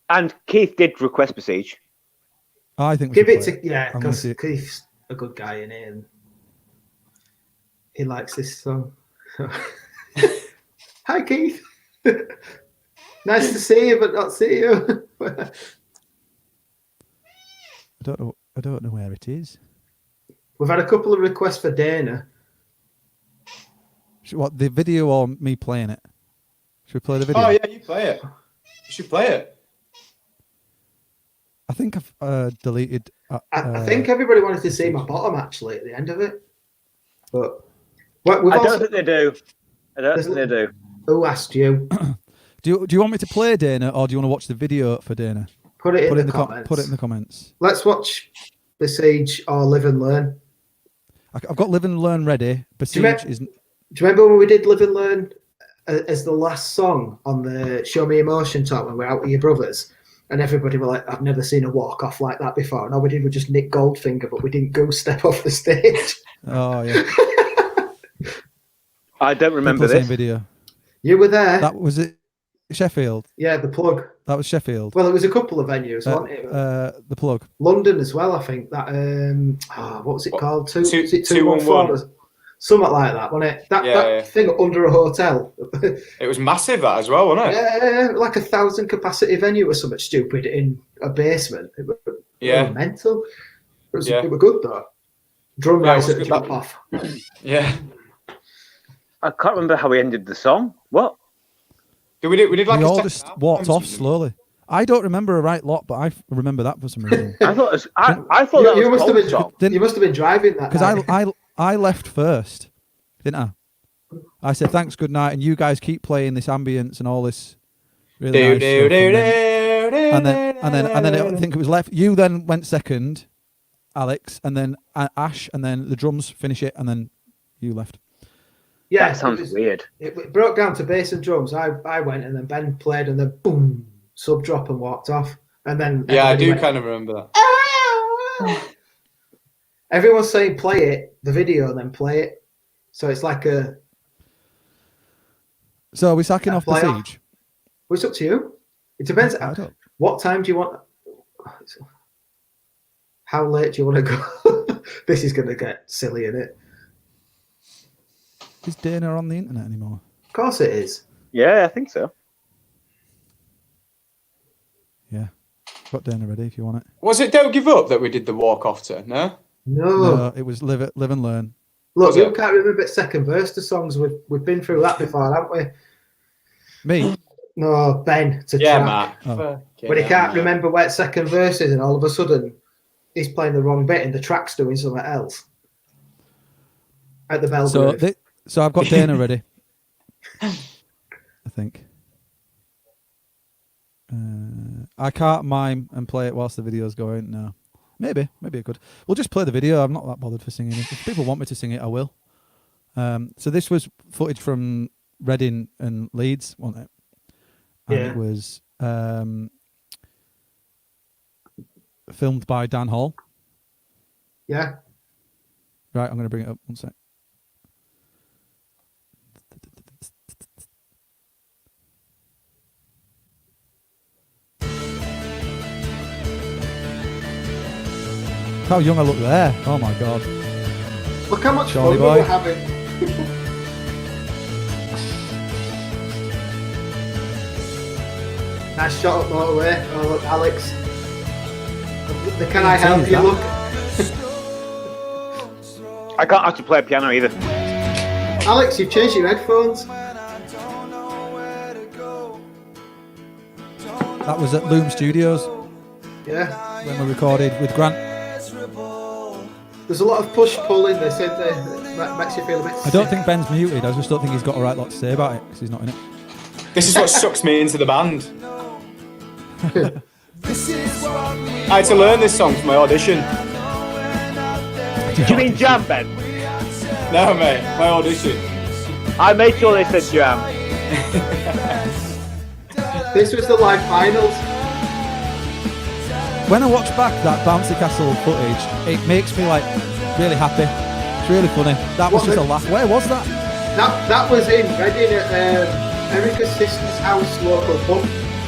And Keith did request Besiege. I think we Give should it play to, yeah, I'm gonna because see it. Keith's a good guy in it and he likes this song. Hi, Keith. Nice to see you, but not see you. I don't know where it is. We've had a couple of requests for Dana. What, the video or me playing it? Should we play the video? Oh yeah, you play it. You should play it. I think I've deleted. I think everybody wanted to see my bottom actually at the end of it, but we've I also, don't think they do. I don't think they do. who asked you? Do you want me to play Dana, or do you want to watch the video for Dana? Put it in the com- comments. Put it in the comments. Let's watch Besiege or Live and Learn. I've got Live and Learn ready. Besiege is. Do you remember when we did Live and Learn as the last song on the Show Me Emotion talk when we were out with your brothers? And everybody were like, I've never seen a walk off like that before. And all we did was just Nick Goldfinger, but we didn't go step off the stage. Oh yeah. I don't remember People saying this. video. You were there. That was it. Sheffield. Yeah, the plug. That was Sheffield. Well, it was a couple of venues, wasn't it? The plug. London as well, I think. That what was it called? Two- Is it 211? 214? Something like that, wasn't it? That thing under a hotel. It was massive, that as well, wasn't it? Yeah, like 1,000 capacity venue or something stupid in a basement. It was mental. It were good though. Drum Yeah, it rise was at the good, jump that- off. Yeah. I can't remember how we ended the song. What? We did like We a all second just album walked or off something. slowly. I don't remember a right lot, but I remember that for some reason. I thought it was, I thought that You was must have Cold been. Stop. Didn't- You must have been driving that Because night. I left first, didn't I? I said thanks, good night, and you guys keep playing this ambience and all this really Do, nice do, stuff, do, and do, then I think it was left. You then went second, Alex, and then Ash, and then the drums finish it, and then you left. Yeah, That sounds weird. It broke down to bass and drums. I went and then Ben played and then boom, sub drop and walked off. And then Yeah, I everybody do went, kind of remember that. Everyone's saying play it, the video, and then play it. So it's like a. So are we sacking Yeah, off play Besiege? Well, it's up to you. It depends. I don't- What time do you want? How late do you want to go? This is going to get silly, isn't it? Is Dana on the internet anymore? Of course it is. Yeah, I think so. Yeah. Got Dana ready if you want it. Was it Don't Give Up that we did the walk off to? No? No. No, it was Live and Learn. Look, Was you it? can't remember second verse to songs. We've been through that before, haven't we? Me? No, Ben. To Yeah, track. Matt. Oh. But he can't remember where second verse is, and all of a sudden he's playing the wrong bit and the track's doing something else. At the Belgrave. So I've got Dana ready. I think. I can't mime and play it whilst the video's going. No, maybe I could. We'll just play the video. I'm not that bothered for singing it. If people want me to sing it, I will. So this was footage from Reading and Leeds, wasn't it? And Yeah. it was filmed by Dan Hall. Yeah. Right, I'm going to bring it up. One sec. How young I look there. Oh my God. Look how much Charlie fun boy. we were having. Nice shot up motorway. Oh, look, Alex. The Can I Help You look. I can't actually play piano either. Alex, you've changed your headphones. That was at Loom Studios Yeah. when we recorded with Grant. There's a lot of push-pull in this, isn't there? That makes you feel a bit I don't sick. think Ben's muted. I just don't think he's got a right lot to say about it because he's not in it. This is what sucks me into the band. I had to learn this song for my audition. Do you mean jam, Ben? No, mate, my audition. I made sure they said jam. This was the live finals. When I watch back that bouncy castle footage, it makes me like really happy. It's really funny. That was What just a the- laugh. Where was that? That was in Reading at Erica's sister's house local pub,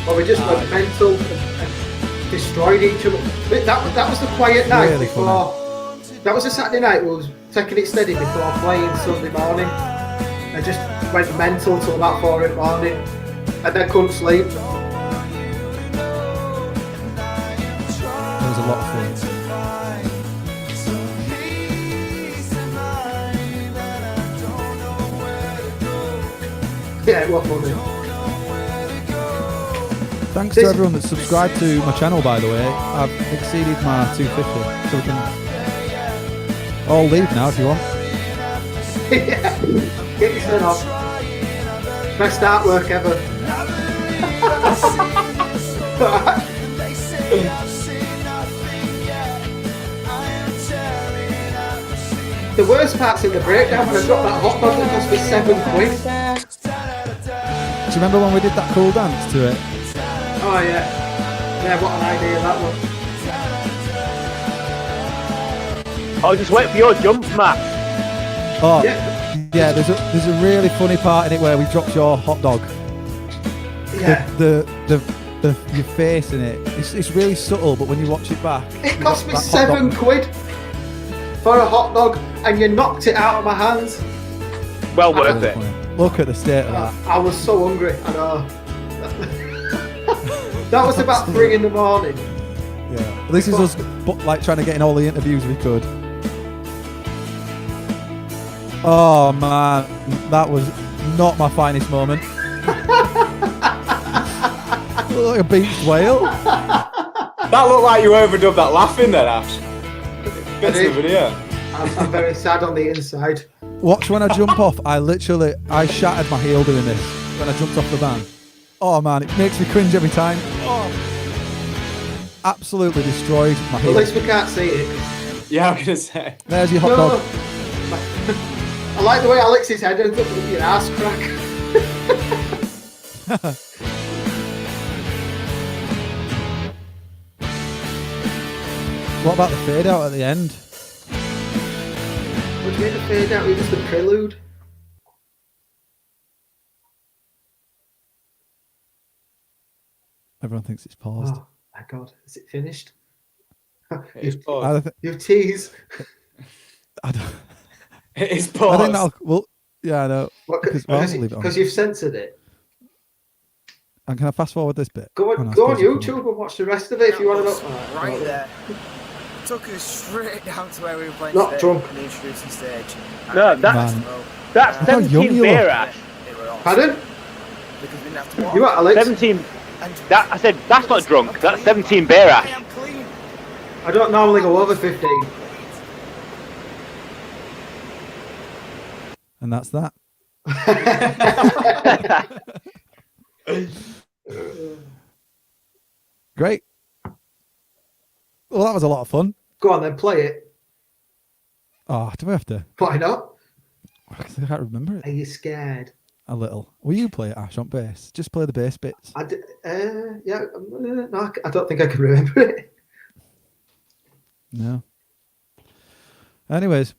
where we just went mental and destroyed each other. But that was the quiet night Really before. That was a Saturday night. We was taking it steady before playing Sunday morning. I just went mental till about 4 in the morning, and then couldn't sleep. It was a lot of fun. Yeah, it was funny. Thanks This- to everyone that's subscribed to my channel, by the way. I've exceeded my 250, so we can all leave now if you want. Yeah. Get your son off. Best artwork ever. The worst part's in the breakdown when I dropped that hot dog that cost me £7. Do you remember when we did that cool dance to it? Oh yeah. Yeah, what an idea that was. Oh, just wait for your jump, Matt. Oh, Yeah. yeah. There's a really funny part in it where we dropped your hot dog. Yeah. The your face in it. It's really subtle, but when you watch it back, It you cost got me that hot dog- £7 for a hot dog, and you knocked it out of my hands. Well worth Really it. funny. Look at the state of that. I was so hungry. I know. That was about 3 in the morning. Yeah. This is us like trying to get in all the interviews we could. Oh man, that was not my finest moment. Look like a beached whale. That looked like you overdubbed that laughing then, Ash. Get to the video. I'm very sad on the inside. Watch when I jump off. I shattered my heel doing this when I jumped off the van. Oh man, it makes me cringe every time. Oh. Absolutely destroyed my At heel. least we can't see it. Yeah, I'm gonna say. There's your hot No. dog. I like the way Alex's head ends up with your ass crack. What about the fade out at the end? What do you mean the fade out? It was the prelude. Everyone thinks it's paused. Oh my god, is it finished? It is I, paused. th- You tease. I, don't, It is I think paused. that'll. Well, yeah, I know. Because well, I'll leave it on. Because you've censored it. And can I fast forward this bit? Go Oh, on, no, I go on suppose I can. YouTube and watch the rest of it if you want to know. Right there. Took us straight down to where we were playing Not today drunk. on the introducing stage. No, that's Man. that's Look how young 17 you beer, look. Ash. It were awesome. Pardon? Because we didn't have to walk. You are Alex? 17. And That I said that's not drunk. That's 17 beer, I Ash. am clean. I don't normally go over 15. And that's that. Great. Well, that was a lot of fun. Go on then, play it. Oh, do we have to? Why not? I can't remember Are it. you scared? A little. Will you play it, Ash, on bass? Just play the bass bits. Yeah, no, I don't think I can remember it. No. Anyways,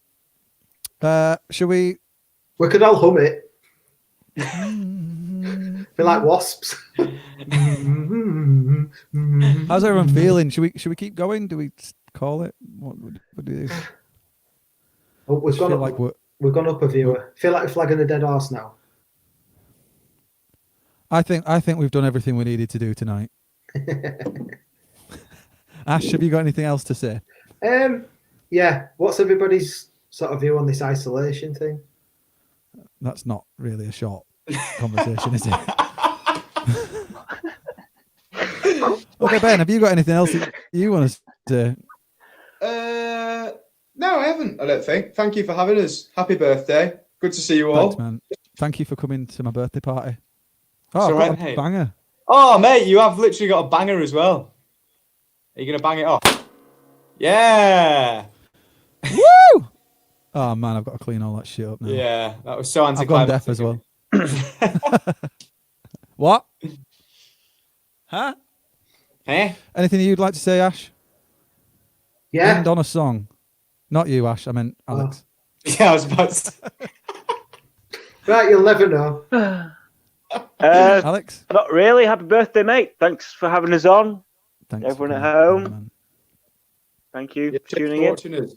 shall we? We could all hum it. Be like wasps. How's everyone feeling? Should we keep going? Do we call it? What do you do? Oh, we've gone Feel up. like We've gone up a viewer. Feel like we're flagging a dead horse now. I think we've done everything we needed to do tonight. Ash, have you got anything else to say? Yeah. What's everybody's sort of view on this isolation thing? That's not really a short conversation, is it? Okay, Ben, have you got anything else that you want to say? No, I haven't. I don't think. Thank you for having us. Happy birthday. Good to see you all. Thanks, man. Thank you for coming to my birthday party. It's Oh, I've all got right, a mate. banger. Oh, mate, you have literally got a banger as well. Are you going to bang it off? Yeah. Woo! Oh, man, I've got to clean all that shit up now. Yeah, that was so I've gone deaf anticlimactic. as well. What? Huh? Eh? Anything you'd like to say, Ash? Yeah. End on a song. Not you, Ash. I meant Alex. Yeah, I was about to say. Right, you'll never know. Alex? Not really. Happy birthday, mate. Thanks for having us on. Thanks. Everyone for at coming, home. man. Thank you Yeah, for tuning in. watching us.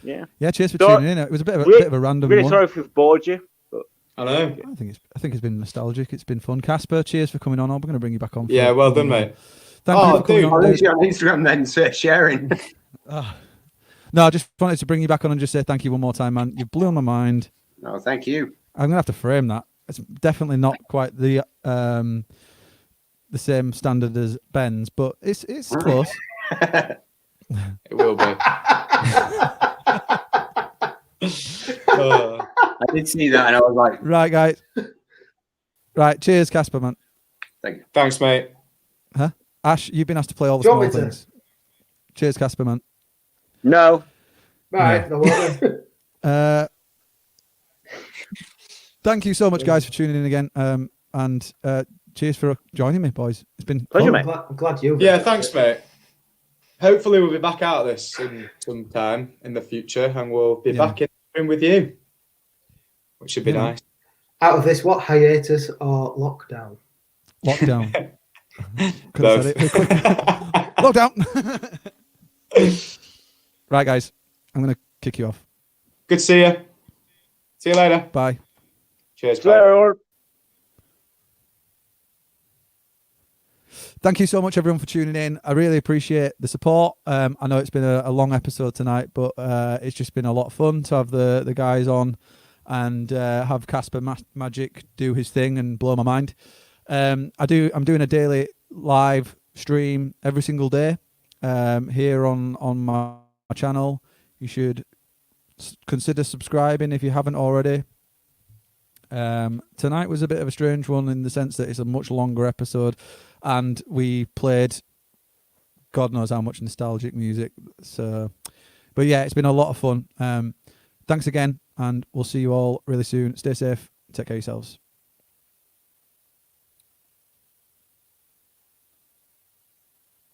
Yeah. Yeah, cheers for So- tuning in. It was a bit of a random Really one. sorry if we've bored you. But I know. I think it's been nostalgic. It's been fun. Casper, cheers for coming on. I'm going to bring you back on. Yeah, well done, mate. Thank you for coming dude. on. I'll dude. you on Instagram then, sharing. No, I just wanted to bring you back on and just say thank you one more time, man. You blew my mind. No, thank you. I'm going to have to frame that. It's definitely not quite the same standard as Ben's, but it's close. It will be. Oh. I did see that and I was like, Right, guys. Right, cheers, Casper, man. thank you. Thanks, mate. Huh? Ash, you've been asked to play all the Do you small want me to? things. Cheers, Casper, man. no. Right, no wonder. Thank you so much, guys, for tuning in again. And cheers for joining me, boys. It's been Pleasure, fun. mate. I'm glad you. Yeah, thanks, mate. Hopefully, we'll be back out of this in some time in the future, and we'll be Yeah. back in the room with you, which should be Yeah. nice. Out of this, what hiatus or lockdown? Lockdown. Could Both. have said it. Lockdown. Right, guys. I'm going to kick you off. Good to see you. See you later. Bye. Cheers. See you Bye. later. Thank you so much, everyone, for tuning in. I really appreciate the support. I know it's been a long episode tonight, but it's just been a lot of fun to have the guys on and have Casper Magic do his thing and blow my mind. I'm doing a daily live stream every single day here on my channel. You should consider subscribing if you haven't already. Tonight was a bit of a strange one in the sense that it's a much longer episode and we played God knows how much nostalgic music. So, but yeah, it's been a lot of fun. Thanks again, and we'll see you all really soon. Stay safe. Take care of yourselves.